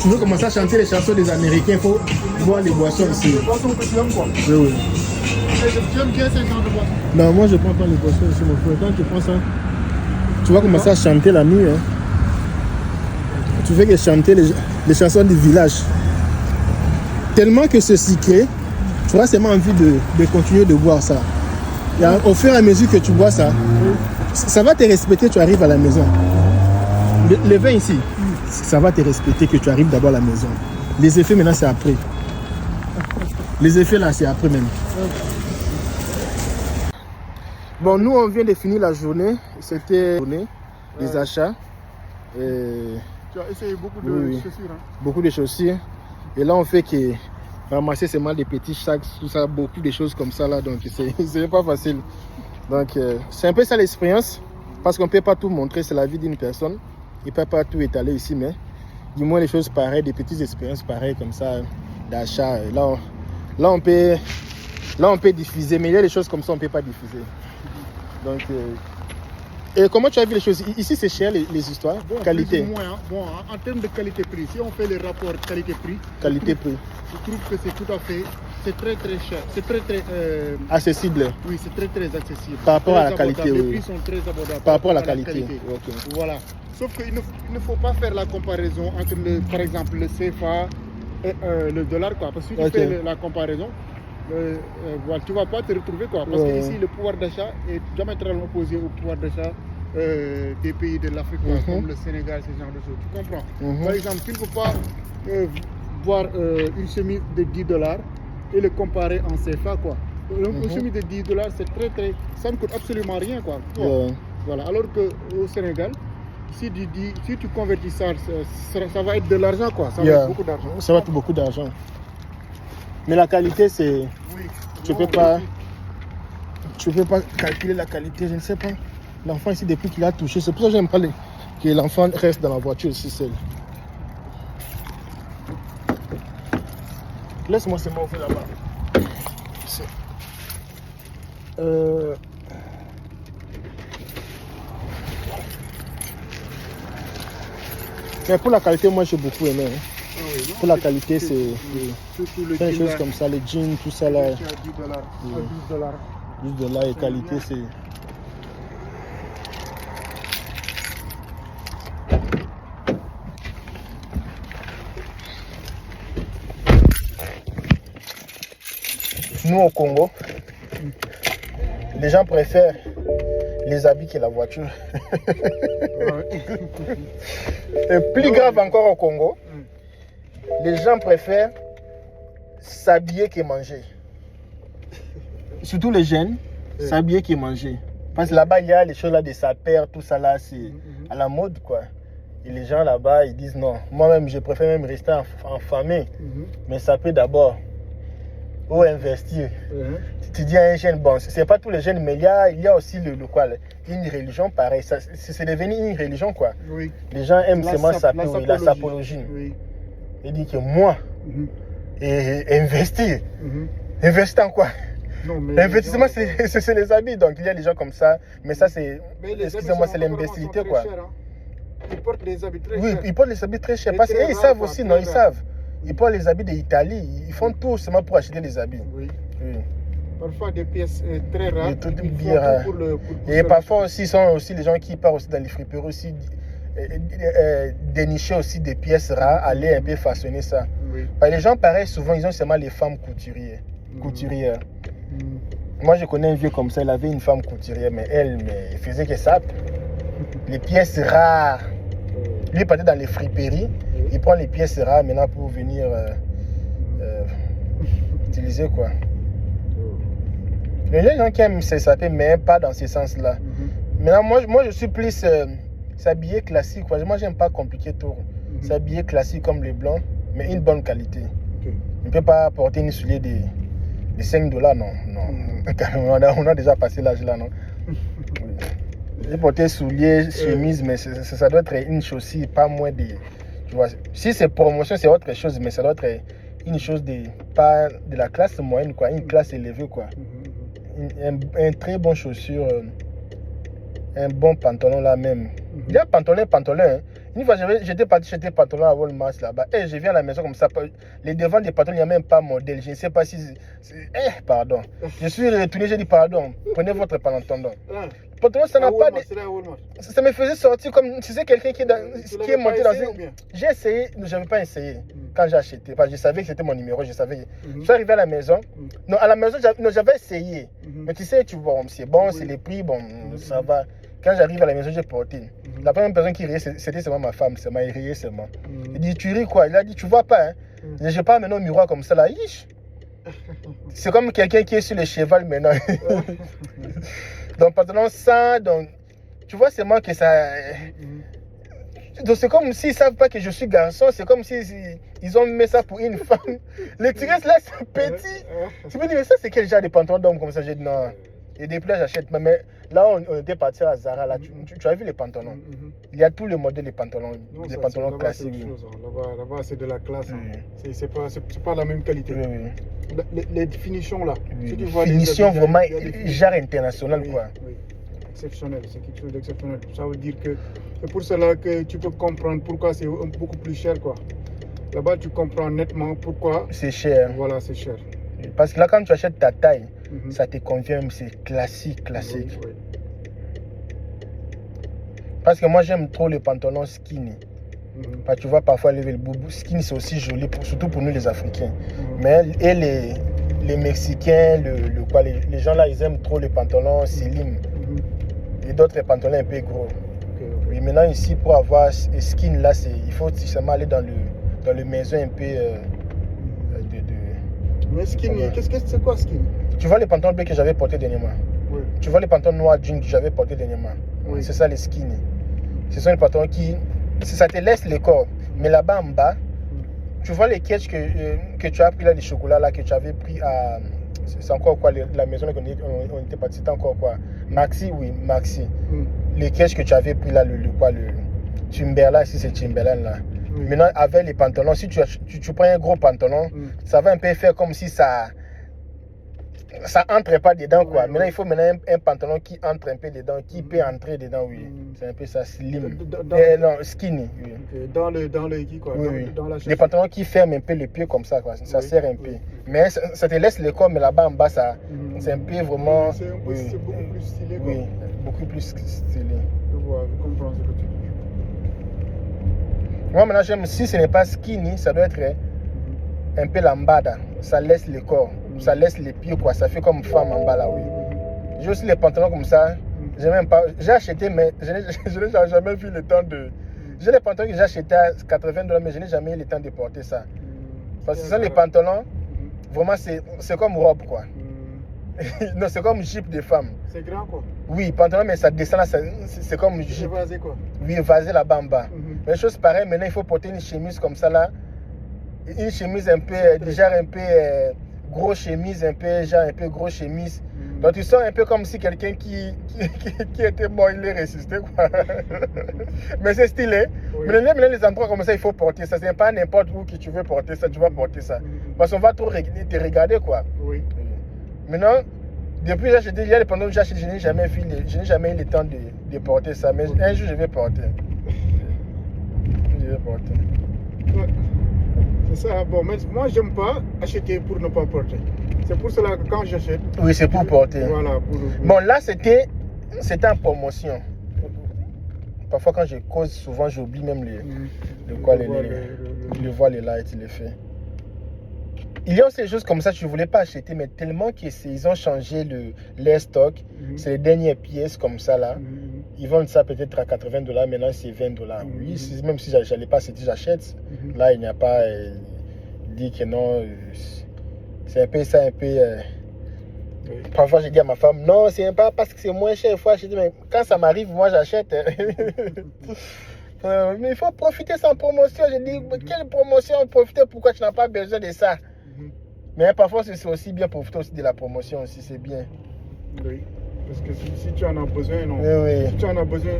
tu veux commencer à chanter les chansons des Américains, il faut boire les boissons ici. Les boissons que tu aimes quoi? Oui. Tu aimes bien ces genres de boissons? Non, moi je prends pas les boissons ici, mon frère. Quand tu prends ça, tu vas commencer à chanter la nuit. Hein. Tu fais que chanter les chansons du village. Tellement que c'est sucré, tu auras seulement envie de continuer de boire ça. Et au fur et à mesure que tu bois ça, ça va te respecter, tu arrives à la maison. Le vin ici, ça va te respecter que tu arrives d'abord à la maison. Les effets maintenant c'est après. Les effets là c'est après même. Bon, nous on vient de finir la journée. C'était les achats. Tu as essayé beaucoup de chaussures. Hein? Beaucoup de chaussures. Et là on fait que ramasser seulement des petits sacs, tout ça, beaucoup de choses comme ça là. Donc c'est pas facile. Donc c'est un peu ça l'expérience. Parce qu'on ne peut pas tout montrer, c'est la vie d'une personne. Il ne peut pas tout étaler ici, mais du moins les choses pareilles, des petites expériences pareilles comme ça, d'achat. Là, on peut diffuser, mais il y a des choses comme ça, on ne peut pas diffuser. Donc, et comment tu as vu les choses? Ici, c'est cher les histoires, qualité. Plus ou moins, hein. Bon, en termes de qualité-prix, si on fait les rapports qualité-prix, je trouve que c'est tout à fait, c'est très cher, c'est très accessible. Oui, c'est très accessible. Par rapport à la qualité, les oui. prix sont très abordables. Par rapport à la qualité. Okay. Voilà. Sauf qu'il ne faut pas faire la comparaison entre, par exemple, le CFA et le dollar, quoi. Parce que si tu fais la comparaison, voilà, tu ne vas pas te retrouver, quoi. Parce que ici, le pouvoir d'achat est diamétralement opposé au pouvoir d'achat des pays de l'Afrique, comme le Sénégal, ce genre de choses. Tu comprends? Par exemple, tu ne peux pas voir une chemise de $10 et le comparer en CFA, quoi. Une chemise de $10, c'est ça ne coûte absolument rien, quoi. Voilà. Alors qu'au Sénégal, si tu convertis ça, ça va être de l'argent, quoi. Ça va être beaucoup d'argent. Ça va être beaucoup d'argent. Mais la qualité, c'est... Oui. Tu peux pas calculer la qualité, je ne sais pas. L'enfant ici, depuis qu'il a touché, c'est pour ça que j'aime pas que l'enfant reste dans la voiture aussi seul. Laisse-moi seulement ouvrir là-bas. Mais pour la qualité, moi j'ai beaucoup aimé. Hein. Ah oui, pour la qualité, c'est des choses comme ça, les jeans, tout ça là. $10, $12. $12 et qualité, c'est. Nous au Congo, les gens préfèrent les habits que la voiture. Et plus grave encore au Congo, les gens préfèrent s'habiller que manger. Surtout les jeunes, s'habiller que manger. Parce que là-bas, il y a les choses là de sapeurs, tout ça là, c'est à la mode quoi. Et les gens là-bas, ils disent non. Moi-même, je préfère même rester en famille. Mais ça peut d'abord. Ou investir. Tu dis à un jeune, bon, c'est pas tous les jeunes, mais il y a aussi une religion pareille. C'est devenu une religion quoi. Oui. Les gens aiment seulement la sapologie. Oui. Ils disent que moi, et investir. Investir en quoi? L'investissement, c'est les habits. Donc il y a des gens comme ça. Mais ça, c'est. Excusez-moi, c'est l'imbécilité quoi. Ils portent des habits très chers. Oui, ils portent des habits très chers. Parce qu'ils savent aussi, non, ils savent. Ils portent les habits d'Italie. Ils font tout seulement pour acheter des habits. Oui. Parfois des pièces très rares. Et parfois aussi, sont aussi les gens qui partent aussi dans les friperies aussi. Dénicher aussi des pièces rares, aller un peu façonner ça. Oui. Les gens pareil souvent ils ont seulement les femmes couturières. couturière. Moi, je connais un vieux comme ça, il avait une femme couturière, mais elle faisait que ça. Les pièces rares. Lui, il partait dans les friperies, il prend les pièces rares maintenant pour venir utiliser quoi. Les gens qui aiment s'échapper, mais pas dans ce sens-là. Maintenant, moi, je suis plus s'habiller classique. Quoi. Moi, j'aime pas compliquer trop. S'habiller classique comme les blancs, mais une bonne qualité. On ne peut pas porter une soulier de $5, non. On a déjà passé l'âge là, non. J'ai porté souliers, chemise, mais ça doit être une chaussure, pas moins de... Tu vois, si c'est promotion, c'est autre chose, mais ça doit être une chose pas de la classe moyenne, quoi, une classe élevée, quoi. Un très bon chaussure, un bon pantalon là même. Il y a pantalon. Hein. Une fois, j'étais parti acheter pantalon à Walmart là-bas. Et je viens à la maison comme ça. Les devants des pantalons, il n'y a même pas modèle. Je ne sais pas si... pardon. Je suis retourné, j'ai dit pardon. Prenez votre pantalon. Pantalon, ça n'a pas... Ça me faisait sortir comme... Tu sais, quelqu'un qui est monté dans une... J'ai essayé, mais je n'avais pas essayé quand j'ai acheté. Parce que je savais que c'était mon numéro, je savais. Je suis arrivé à la maison. Non, à la maison, j'avais essayé. Mais tu sais, bon, c'est bon, c'est les prix, bon, ça va. Quand j'arrive à la maison, j'ai porté. La première personne qui riait, c'était seulement ma femme. C'est ma riait seulement. Il dit, tu ris quoi? Il a dit, tu vois pas, hein? Je parle maintenant au miroir comme ça là. C'est comme quelqu'un qui est sur le cheval maintenant. Donc, pantalon sans, donc, tu vois seulement que ça... Donc, c'est comme s'ils ne savent pas que je suis garçon. C'est comme s'ils ont mis ça pour une femme. Les tiresses là, c'est petit. Tu me dis, mais ça, c'est quel genre de pantalon d'homme comme ça? J'ai dit, non. Et des plats, j'achète. Mais là, on était parti à Zara. Là, tu as vu les pantalons? Il y a tous les modèles de pantalons, des pantalons classiques. Là-bas, c'est de la classe. C'est pas la même qualité. Les finitions là. Finition vraiment genre international, quoi. Exceptionnel, c'est quelque chose d'exceptionnel. Ça veut dire que c'est pour cela que tu peux comprendre pourquoi c'est beaucoup plus cher, quoi. Là-bas, tu comprends nettement pourquoi c'est cher. Voilà, c'est cher. Parce que là, quand tu achètes ta taille, ça te convient, c'est classique. Oui. Parce que moi, j'aime trop les pantalons skinny. Parce que tu vois, parfois, le boubou skinny, c'est aussi joli, surtout pour nous, les Africains. Mais les Mexicains, les gens là, ils aiment trop les pantalons slim. Et d'autres pantalons un peu gros. Oui, maintenant, ici, pour avoir skin, là, il faut seulement aller dans le maison un peu Mais skinny, c'est quoi skinny? Tu vois les pantalons bleus que j'avais portés dernièrement? Oui. Tu vois les pantalons noirs jeans que j'avais portés dernièrement? Oui. C'est ça les skinny. Ce sont les pantalons qui... Ça te laisse le corps. Mais là-bas en bas, tu vois les catchs que tu as pris là, les chocolats là, que tu avais pris à... C'est encore quoi, la maison là on était parti, c'était encore quoi? Maxi, oui, Maxi. Les catchs que tu avais pris là, le Timberland, si c'est Timberland là. Maintenant, avec les pantalons, si tu prends un gros pantalon, ça va un peu faire comme si ça entre pas dedans, quoi. Maintenant, il faut un pantalon qui entre un peu dedans, qui peut entrer dedans, oui. C'est un peu ça, slim. Non, skinny, oui. Dans le qui, quoi? Oui. Dans la les pantalons qui ferment un peu les pieds comme ça, quoi. Ça sert un peu. Mais ça te laisse le corps, mais là-bas en bas, c'est un peu vraiment... C'est beaucoup plus stylé, quoi. Oui, beaucoup plus stylé. Je vois, je comprends ce que tu dis. Moi, maintenant, j'aime, si ce n'est pas skinny, ça doit être un peu lambada. Ça laisse le corps, ça laisse les pieds, quoi. Ça fait comme femme en bas, là, oui. J'ai aussi les pantalons comme ça. Même pas. J'ai acheté, mais je n'ai jamais vu le temps de... J'ai les pantalons que j'ai achetés à $80, mais je n'ai jamais eu le temps de porter ça. Parce que ce sont les pantalons, vraiment, c'est comme robe, quoi. Non, c'est comme jupe de femme. C'est grand, quoi. Oui, pantalon, mais ça descend là, c'est comme jupe. C'est vasé, quoi. Oui, vasé là-bas en bas. Mais chose pareille, maintenant, il faut porter une chemise comme ça, là. Une chemise un peu, déjà un peu gros chemise, un peu gros chemise. Donc, tu sens un peu comme si quelqu'un qui était mort, il est ressuscité, quoi. Mais c'est stylé. Oui. Mais maintenant, les endroits comme ça, il faut porter ça. Ce n'est pas n'importe où que tu veux porter ça, tu vas porter ça. Parce qu'on va trop te regarder, quoi. Oui. Maintenant, depuis que j'ai acheté, il y a les pantalons que j'ai acheté, je n'ai jamais eu le temps de porter ça. Mais un jour, je vais porter. Je vais porter. Ouais. C'est ça. Bon, mais moi, j'aime pas acheter pour ne pas porter. C'est pour cela que quand j'achète... Oui, c'est pour porter. Voilà. Bon, là, c'était en promotion. Parfois, quand je cause, souvent, j'oublie même le voile et lights, il est fait. Il y a aussi des choses comme ça que je ne voulais pas acheter, mais tellement qu'ils ont changé les stocks. C'est les dernières pièces comme ça là. Ils vendent ça peut-être à $80, maintenant c'est $20. Oui, même si je n'allais pas acheter, j'achète. Là, il n'y a pas dit que non. C'est un peu ça, un peu. Parfois, je dis à ma femme, non, c'est pas parce que c'est moins cher, il faut acheter. Mais quand ça m'arrive, moi j'achète. Mais il faut profiter sans promotion. Je dis, quelle promotion profiter? Pourquoi tu n'as pas besoin de ça? Mais parfois, c'est aussi bien profiter aussi de la promotion, aussi, c'est bien. Oui, parce que si tu en as besoin, non. Oui. Si tu en as besoin,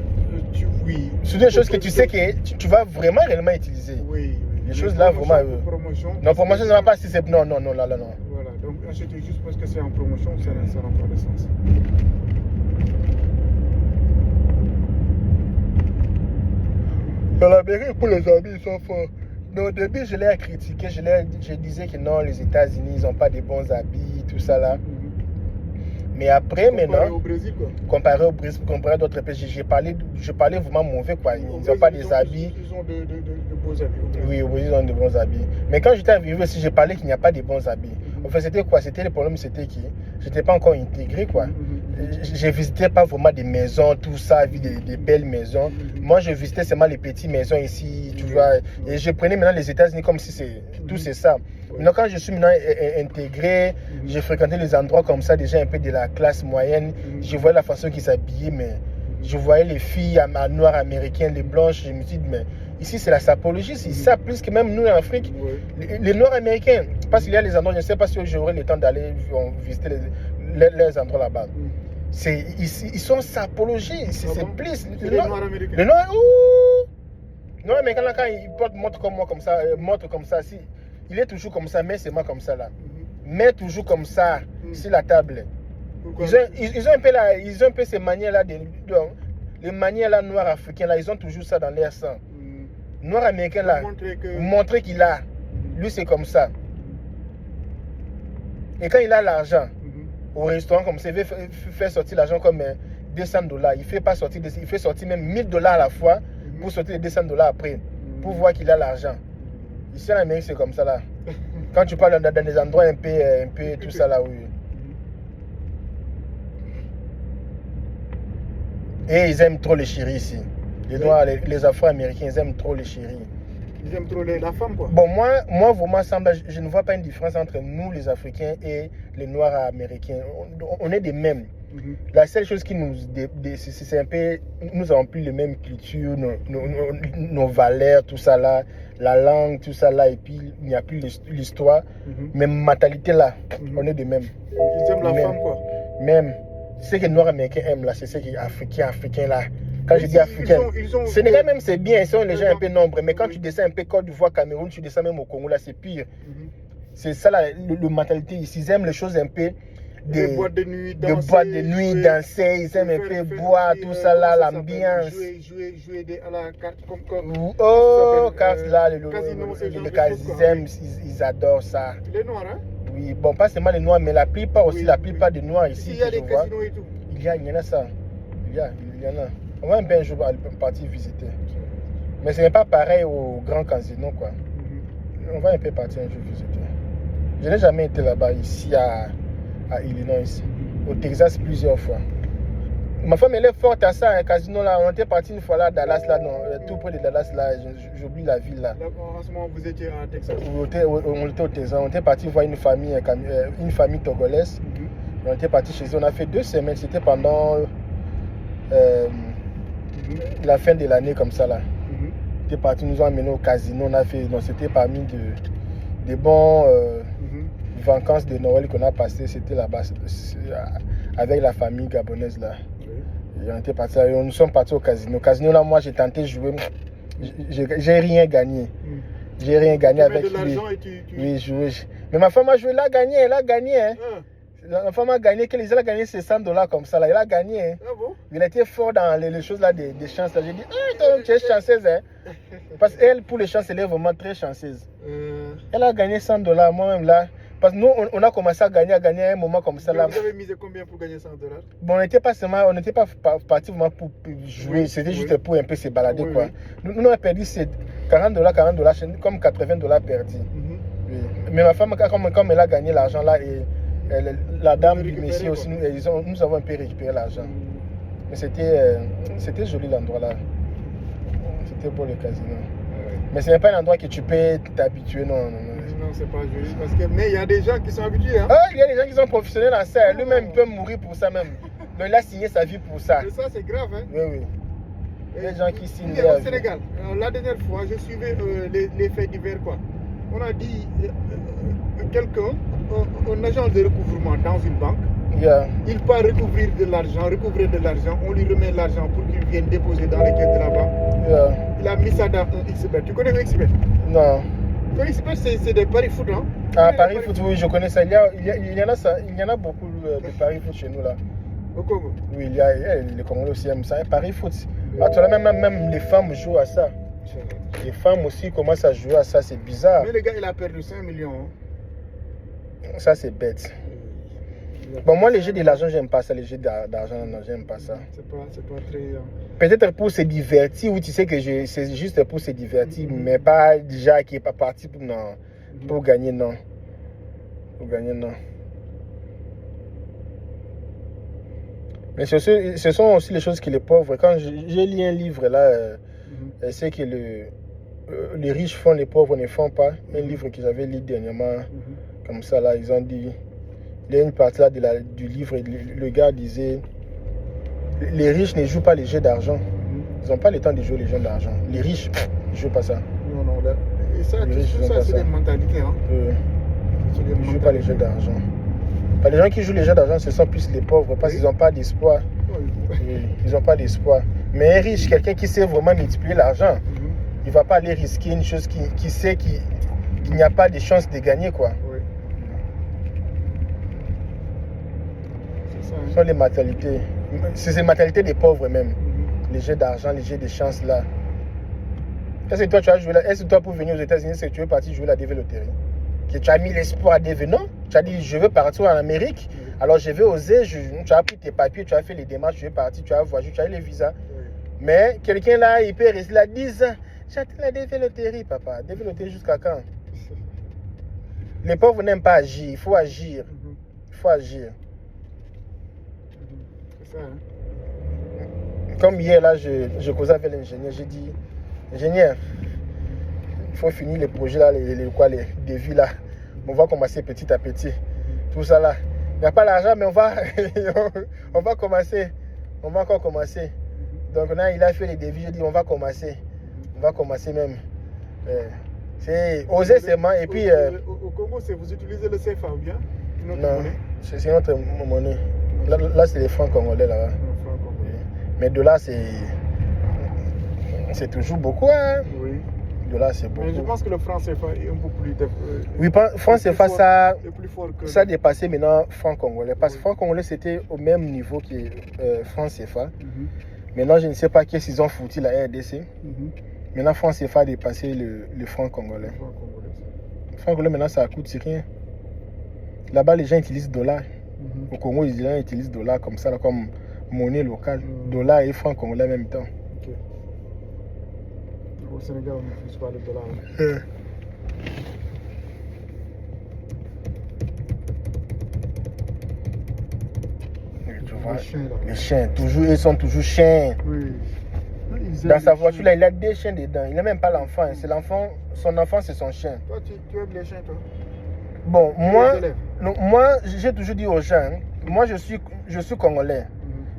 oui. C'est des choses que tu sais que tu vas vraiment réellement utiliser. Oui. Les choses là, vraiment. Promotion. Non, promotion, ça ne va pas si c'est. Non, là, non. Voilà, donc acheter juste parce que c'est en promotion, ça n'a pas de sens. Dans l'Amérique, pour les amis, ils sont forts. Mais au début, je l'ai critiqué. Je disais que non, les États-Unis, ils n'ont pas de bons habits, tout ça là. Mais après, comparé au Brésil, quoi. Comparé au Brésil, comparé à d'autres pays, je parlais vraiment mauvais, quoi. Ils n'ont pas des habits. Ils ont de beaux habits. Oui, ils ont de bons habits. Mais quand j'étais arrivé aussi, je parlais qu'il n'y a pas de bons habits. En fait, c'était quoi? C'était le problème, c'était que je n'étais pas encore intégré, quoi. Je ne visitais pas vraiment des maisons, tout ça, des belles maisons. Moi, je visitais seulement les petites maisons ici, tu vois. Et je prenais maintenant les États-Unis comme si tout c'est ça. Maintenant, quand je suis maintenant intégré, j'ai fréquenté les endroits comme ça, déjà un peu de la classe moyenne. Je voyais la façon qu'ils s'habillaient, mais je voyais les filles noires américaines, les blanches. Je me suis dit, mais ici, c'est la sapologie, c'est ça plus que même nous en Afrique. Les noirs américains, parce qu'il y a les endroits, je ne sais pas si j'aurai le temps d'aller visiter les endroits là-bas. Ils sont sapologie, c'est plus. Les noirs américains. Les noirs, non, mais quand il porte montre comme moi, comme ça, si, il est toujours comme ça, mais c'est moi comme ça là. Mais toujours comme ça, sur la table. Ils ont un peu ces manières là, les manières là noirs africains là, ils ont toujours ça dans leur sang. Noir américain là, montrer qu'il a. Lui c'est comme ça. Et quand il a l'argent, au restaurant comme ça, il veut faire sortir l'argent comme $200. Il fait sortir même $1000 à la fois pour sortir les $200 après, pour voir qu'il a l'argent. Ici en Amérique, c'est comme ça là. Quand tu parles dans des endroits un peu tout ça là, oui. Et ils aiment trop les chéris ici. Les Noirs, les Afro-Américains, ils aiment trop les chéris. Ils aiment trop la femme, quoi. Bon, moi vraiment, je ne vois pas une différence entre nous, les Africains, et les Noirs américains. On est des mêmes. La seule chose qui nous... c'est un peu... Nous avons plus les mêmes cultures, nos valeurs, tout ça là, la langue, tout ça là, et puis il n'y a plus l'histoire. Même mentalité là, on est des mêmes. Ils aiment la femme, quoi. Même. Ce que les Noirs américains aiment là, c'est ce que les Africains là. Quand je dis africain, Sénégal même c'est bien, ils sont les gens un peu nombreux, mais quand tu descends un peu Côte d'Ivoire, Cameroun, tu descends même au Congo, là c'est pire. C'est ça la mentalité ici, ils aiment les choses un peu des boîtes de nuit, danser, ils aiment un peu boire, tout ça là, l'ambiance. Jouer à la carte comme carte là, le casino, ils adorent ça. Les Noirs, hein? Oui, bon, pas seulement les Noirs, mais la plupart aussi, la plupart des Noirs ici. Il y a des casinos et tout. Il y en a ça. Il y en a. On va un jour partir visiter. Mais ce n'est pas pareil au grand casino, quoi. On va un peu partir un jour visiter. Je n'ai jamais été là-bas, ici à Illinois, au Texas plusieurs fois. Ma femme, elle est forte à ça, un casino là. On était parti une fois là, à Dallas, là, non, tout près de Dallas, là. J'oublie la ville là. En ce moment, vous étiez à Texas? On était au Texas. On était parti voir une famille togolaise. On était parti chez eux. On a fait 2 semaines. C'était pendant la fin de l'année, comme ça là. On était parti, nous ont amenés au casino. C'était parmi des bons vacances de Noël qu'on a passé. C'était là-bas avec la famille gabonaise là. Et on était parti, nous sommes partis au casino. Au casino là, moi j'ai tenté de jouer. J'ai rien gagné. J'ai rien gagné avec lui. Oui, jouer. Mais ma femme a joué, elle a gagné. Hein. La femme a gagné, elle a gagné ses $100 comme ça là. Elle a gagné. Hein. Ah bon? Il était fort dans les choses là, des chances là. J'ai dit, tu es chanceuse. Hein. Parce qu'elle, pour les chances, elle est vraiment très chanceuse. Elle a gagné $100, moi-même là. Parce que nous, on a commencé à gagner à un moment comme ça là. Vous avez misé combien pour gagner $100? Bon, on n'était pas parti vraiment pour jouer, c'était juste pour un peu se balader, quoi. Nous, on a perdu $40, comme $80 perdus. Oui. Mais ma femme, comme elle a gagné l'argent là, et la dame du monsieur aussi, nous avons un peu récupéré l'argent. Mais c'était joli l'endroit là. C'était beau le casino. Mais ce n'est pas un endroit que tu peux t'habituer, non. Non, c'est pas joli. Mais il y a des gens qui sont habitués. Hein? Il y a des gens qui sont professionnels en ça. Lui-même, il peut mourir pour ça même. Donc il a signé sa vie pour ça. Mais ça, c'est grave. Hein? Oui. Il y a des gens qui signent. Au Sénégal, la dernière fois, je suivais les faits divers. Quoi. On a dit quelqu'un, un agent de recouvrement dans une banque, il part recouvrir de l'argent, on lui remet l'argent pour qu'il vienne déposer dans les caisses de la banque. Il a mis ça dans un XBet. Tu connais le XBet? Non. Le XBet, c'est des paris foot, hein? Ah, paris foot, oui, je connais ça. Il y en a beaucoup de paris foot chez nous là. Au Congo? Oui, les Congolais aussi aiment ça. Paris foot. Actuellement, même les femmes jouent à ça. Les femmes aussi commencent à jouer à ça, c'est bizarre. Mais le gars, il a perdu 5 millions. Ça, c'est bête. Bon, moi, les jeux de l'argent, j'aime pas ça. Les jeux d'argent, non, j'aime pas ça. C'est pas très... Peut-être pour se divertir, ou tu sais que c'est juste pour se divertir, mais pas déjà qui est pas parti pour, non, pour gagner, non. Pour gagner, non. Mais ce sont aussi les choses que les pauvres... Quand j'ai lu un livre là, c'est que les riches font, les pauvres ne font pas. Un livre que j'avais lu dernièrement, comme ça là, ils ont dit... Il y a une partie là du livre, le gars disait, les riches ne jouent pas les jeux d'argent. Ils n'ont pas le temps de jouer les jeux d'argent. Les riches, ils ne jouent pas ça. Non. Et ça, c'est des mentalités. Hein? Ils ne jouent pas les jeux d'argent. Les gens qui jouent les jeux d'argent, ce sont plus les pauvres parce qu'ils n'ont pas d'espoir. Ils n'ont pas d'espoir. Mais un riche, quelqu'un qui sait vraiment multiplier l'argent, il ne va pas aller risquer une chose qui sait qu'il n'y a pas de chance de gagner, quoi. Ce sont les mentalités. C'est ces mentalités des pauvres même. Les jeux d'argent, les jeux de chance là. Est-ce que toi tu as joué là? Est-ce que toi pour venir aux États-Unis, c'est que tu veux partir jouer la DV Loterie? Que tu as mis l'espoir à DV? Non. Tu as dit je veux partir en Amérique. Alors je vais oser. Tu as pris tes papiers, tu as fait les démarches, tu veux partir, tu as voyagé, tu as eu les visas. Mais quelqu'un là, il peut rester là 10 ans. J'attends la DV Loterie, papa. DV Loterie jusqu'à quand? Les pauvres n'aiment pas agir. Il faut agir. Il faut agir. Comme hier, là, je causais avec l'ingénieur. J'ai dit, ingénieur, il faut finir les projets là, les devis là. On va commencer petit à petit. Tout ça là. Il n'y a pas l'argent, mais on va commencer. On va encore commencer. Donc là, il a fait les devis. J'ai dit, on va commencer. On va commencer même. C'est oser seulement. Et puis. Au Congo, vous utilisez le CFA ou bien? Non, c'est notre monnaie. Là c'est les francs congolais là. Mais de là c'est toujours beaucoup. Hein? Oui. De là c'est beaucoup. Mais je pense que le franc CFA est un peu plus... Oui, franc CFA ça a dépassé maintenant franc congolais. Parce que franc congolais c'était au même niveau que franc CFA. Maintenant je ne sais pas qu'est-ce qu'ils ont foutu la RDC. Maintenant franc CFA a dépassé le franc congolais. Le franc congolais maintenant ça coûte rien. Là-bas les gens utilisent dollar. Au Congo, les gens utilisent dollar comme ça, là, comme monnaie locale. Dollar et franc congolais en même temps. Okay. Au Sénégal, on n'utilise pas le dollar. Tu vois, les chiens, toujours, ils sont toujours chiens. Oui. Dans sa voiture, là, il a des chiens dedans. Il n'a même pas l'enfant. C'est l'enfant. Son enfant, c'est son chien. Toi, tu aimes les chiens, toi? Bon, moi, j'ai toujours dit aux gens, moi je suis congolais.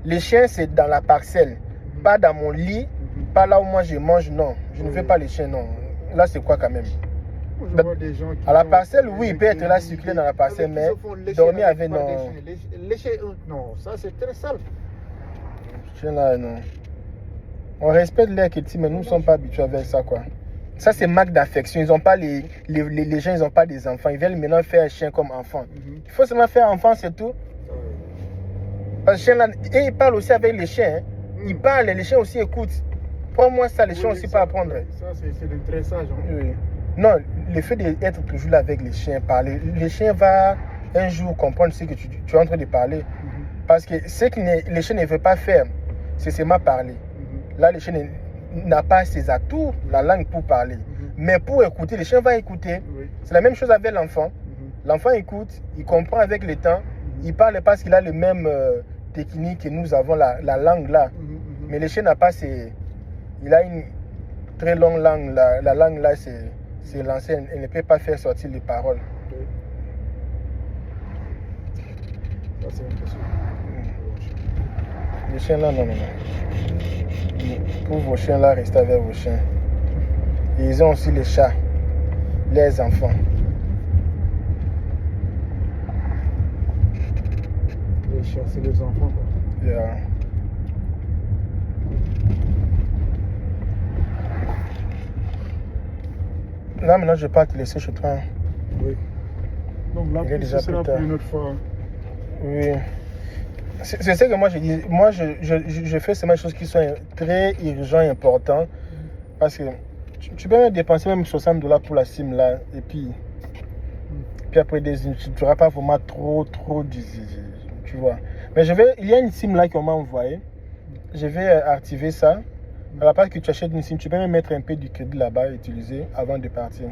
Les chiens c'est dans la parcelle, pas dans mon lit, pas là où moi je mange, non. Je ne veux pas les chiens, non. Là c'est quoi quand même? Je vois des gens qui à la parcelle, oui, il peut être là circuler dans la parcelle, mais dormir avec, non. Les chiens, non, ça c'est très sale. Les chiens là, non. On respecte l'air qu'ils mais nous ne sommes pas habitués avec ça, quoi. Ça, c'est marque d'affection. Ils ont pas les gens, ils n'ont pas des enfants. Ils veulent maintenant faire un chien comme enfant. Il faut seulement faire enfant, c'est tout. Parce que chien là, et ils parlent aussi avec les chiens. Hein. Ils parlent, les chiens aussi écoutent. Prends-moi ça, les chiens aussi pas apprendre. Ça, c'est le dressage. Hein. Oui. Non, le fait d'être toujours là avec les chiens, parler, les chiens vont un jour comprendre ce que tu es en train de parler. Parce que ce que les chiens ne veulent pas faire, c'est seulement parler. Là, les chiens n'a pas ses atouts, la langue pour parler. Mais pour écouter, les chiens vont écouter. C'est la même chose avec l'enfant. L'enfant écoute, il comprend avec le temps, il parle parce qu'il a le même technique que nous avons, la langue là. Mais le chien n'a pas il a une très longue langue. La langue là, c'est l'ancienne. Elle ne peut pas faire sortir les paroles. Ça, c'est impossible. Les chiens là, non. Pour vos chiens là, restez avec vos chiens. Et ils ont aussi les chats, les enfants. Les chiens, c'est les enfants, quoi. Yeah. Là, maintenant, je vais pas te laisser chez toi. Oui. Donc là, Il est déjà ce sera plus tard. pour une autre fois. Oui. C'est ce que moi je dis. Moi, je fais seulement des choses qui sont très urgentes et importantes. Parce que tu peux même dépenser même $60 pour la SIM là. Et puis après, tu n'auras pas vraiment trop tu vois. Mais il y a une SIM là qu'on m'a envoyée. Je vais activer ça. À la part que tu achètes une SIM, tu peux même mettre un peu du crédit là-bas et utiliser avant de partir.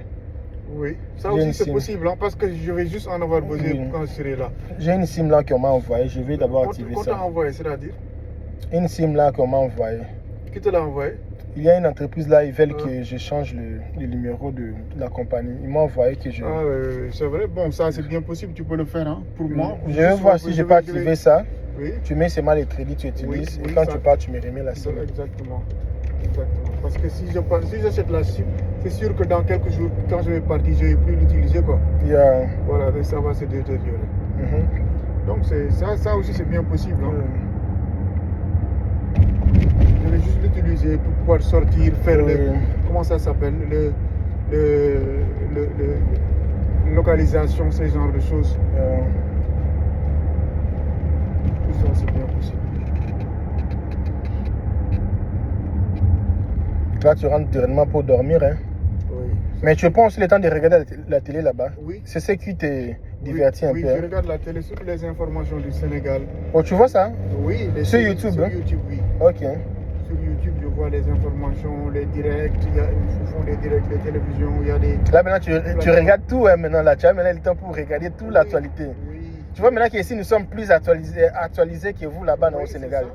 Oui, ça J'ai aussi une c'est SIM. possible, hein, parce que je vais juste en avoir besoin Oui. quand je serai là. J'ai une SIM là qu'on m'a envoyée. Je vais d'abord activer Quand t'as ça. envoyé, c'est-à-dire Une SIM là qu'on m'a envoyée. Qui te l'a envoyé? Il y a une entreprise là, ils veulent que je change le numéro de la compagnie. Ils m'ont envoyé que je... Ah oui, c'est vrai. Bon, ça c'est bien possible, tu peux le faire, hein, pour moi. Je vais voir si je peux activer ça. Oui. Tu mets seulement les crédits, tu utilises. Oui, et quand ça- tu pars, tu me remets la SIM. Exactement. Parce que si j'achète la SIM, c'est sûr que dans quelques jours, quand je vais partir, je ne vais plus l'utiliser, quoi. Yeah. Voilà, donc ça va se détériorer. Mhm. Donc ça aussi c'est bien possible, hein. Je vais juste l'utiliser pour pouvoir sortir, faire Oui. comment ça s'appelle, localisation, ce genre de choses. Tout ça c'est bien possible. Là, tu rentres directement pour dormir. Hein. Oui. Mais tu prends aussi le temps de regarder la télé là-bas. Oui. C'est ce qui te divertit un oui, peu. je Hein. regarde la télé sur les informations du Sénégal. Oh, tu vois ça? Oui, Sur YouTube, Sur hein? YouTube, oui. Ok. Sur YouTube, je vois les informations, les directs, ils font des directs, les télévisions, il y a des... Là, maintenant, tu regardes tout. Hein, maintenant, là, tu as maintenant le temps pour regarder toute l'actualité. Oui. Tu vois maintenant qu'ici, nous sommes plus actualisés que vous là-bas au Sénégal.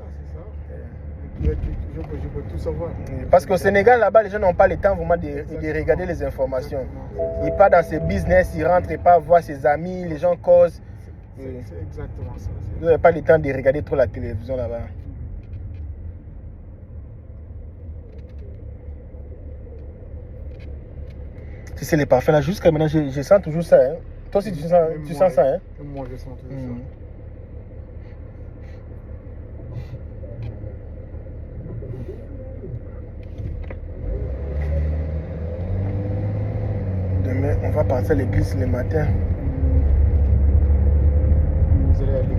Je peux tout savoir. Parce qu'au Sénégal, là-bas, les gens n'ont pas le temps vraiment de regarder les informations. Ils partent dans ses business, ils rentrent et pas voir ses amis, les gens causent. C'est exactement ça. Ils n'ont pas le temps de regarder trop la télévision là-bas. Si c'est les parfums là, jusqu'à maintenant, je sens toujours ça. Hein. Toi aussi, tu sens ça. Hein. Moi, je sens toujours ça. Demain, on va partir à l'église le matin. Vous allez à l'église.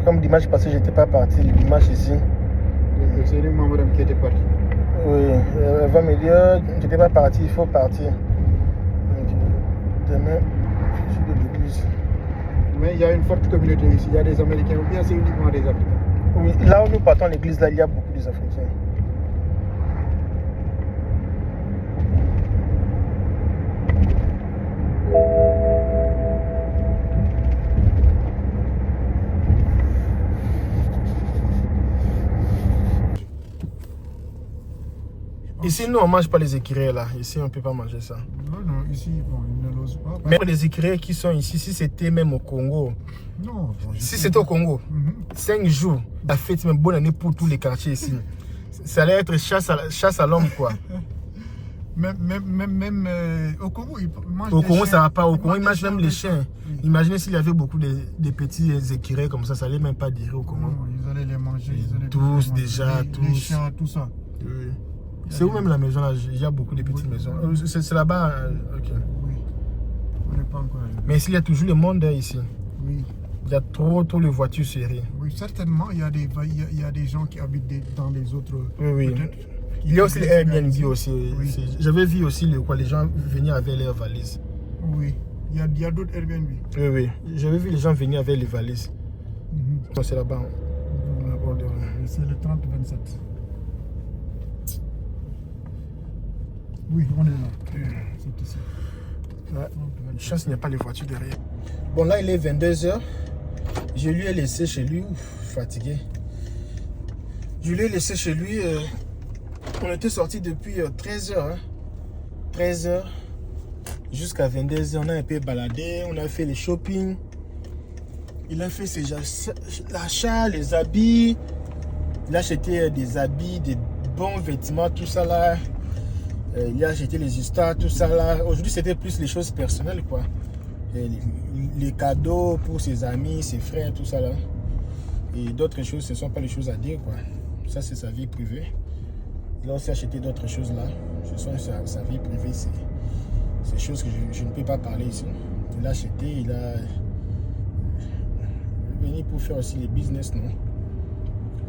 Comme dimanche passé, je n'étais pas parti. Le dimanche ici. C'est une maman qui était partie. Oui, elle va me dire, je n'étais pas parti, il faut partir. Demain, je suis de l'église. Mais il y a une forte communauté ici. Il y a des Américains ou bien c'est uniquement des Africains? Oui, là où nous partons à l'église, là, il y a beaucoup d'Africains. Ici, nous, on ne mange pas les écureuils là. Ici, on ne peut pas manger ça. Non, ici, bon, ils ne l'osent pas. Mais les écureuils qui sont ici, si c'était même au Congo, Non, si c'était au Congo, 5 jours, la fête, même bonne année pour tous les quartiers ici. Ça allait être chasse à l'homme, quoi. Même au Congo, ils mangent Au des Congo, chiens. ça va pas. Au Congo, ils mangent des même les chiens. Imaginez s'il y avait beaucoup de petits écureuils comme ça allait même pas dire au Congo. Non, ils allaient les manger. Ils allaient Tous, les manger. déjà, Les tous. chiens, tout ça. Oui. C'est où même la maison là? Il y a beaucoup de petites maisons. C'est là-bas. Ok. Oui. On n'est pas encore allé. Mais ici, il y a toujours le monde ici. Oui. Il y a trop de voitures serrées. Oui, certainement, il y a des gens qui habitent dans les autres. Oui. peut-être. Il y a aussi les Airbnb aussi. Oui. J'avais vu aussi les gens venir avec leurs valises. Oui. Il y a d'autres Airbnb. Oui. J'avais vu les gens venir avec les valises. Donc c'est là-bas. C'est le 30-27. Oui, on est là. C'est ici. Ouais. Chance, il n'y a pas les voitures derrière. Bon, là, il est 22h. Je lui ai laissé chez lui. Ouf, fatigué. Je lui ai laissé chez lui. On était sortis depuis 13h. Hein. 13h jusqu'à 22h. On a un peu baladé. On a fait les shopping. Il a fait ses achats, les habits. Il a acheté des habits, des bons vêtements, tout ça là. Il a acheté les histoires, tout ça là. Aujourd'hui, c'était plus les choses personnelles, quoi. Les cadeaux pour ses amis, ses frères, tout ça là. Et d'autres choses, ce ne sont pas les choses à dire, quoi. Ça, c'est sa vie privée. Il a aussi acheté d'autres choses là. Ce sont sa vie privée, c'est choses que je ne peux pas parler ici. Il a acheté, il a venu pour faire aussi les business, non?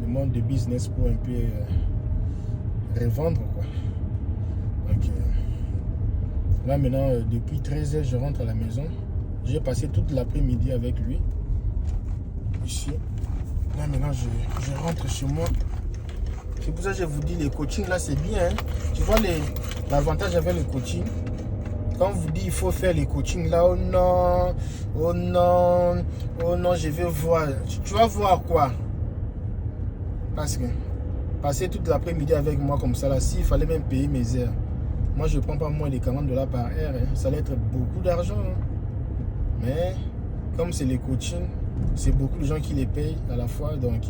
Le monde de business pour un peu revendre, quoi. Donc, là maintenant, depuis 13h, je rentre à la maison. J'ai passé toute l'après-midi avec lui. Ici. Là maintenant, je rentre chez moi. C'est pour ça que je vous dis, les coachings là, c'est bien. Hein? Tu vois l'avantage avec le coaching. Quand on vous dit il faut faire les coachings là, oh non, oh non, oh non, je vais voir. Tu vas voir quoi? Parce que passer toute l'après-midi avec moi comme ça là, s'il fallait même payer mes heures. Moi, je ne prends pas moins de $40 par heure. Hein. Ça allait être beaucoup d'argent. Hein. Mais comme c'est les coachings, c'est beaucoup de gens qui les payent à la fois. Donc,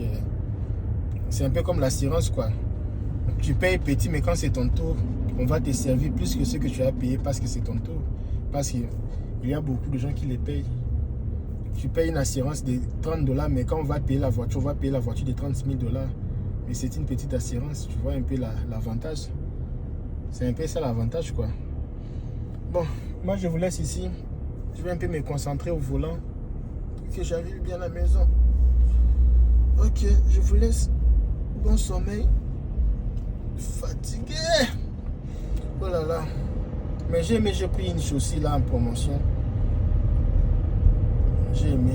c'est un peu comme l'assurance, quoi. Tu payes petit, mais quand c'est ton tour, on va te servir plus que ce que tu as payé parce que c'est ton tour. Parce qu'il y a beaucoup de gens qui les payent. Tu payes une assurance de $30, mais quand on va payer la voiture, on va payer la voiture de $36 000. Mais c'est une petite assurance. Tu vois un peu l'avantage. C'est un peu ça l'avantage, quoi. Bon, moi je vous laisse ici. Je vais un peu me concentrer au volant. Que j'arrive bien à la maison. Ok, je vous laisse. Bon sommeil. Fatigué. Oh là là. Mais j'ai aimé, j'ai pris une chaussure là en promotion. J'ai aimé.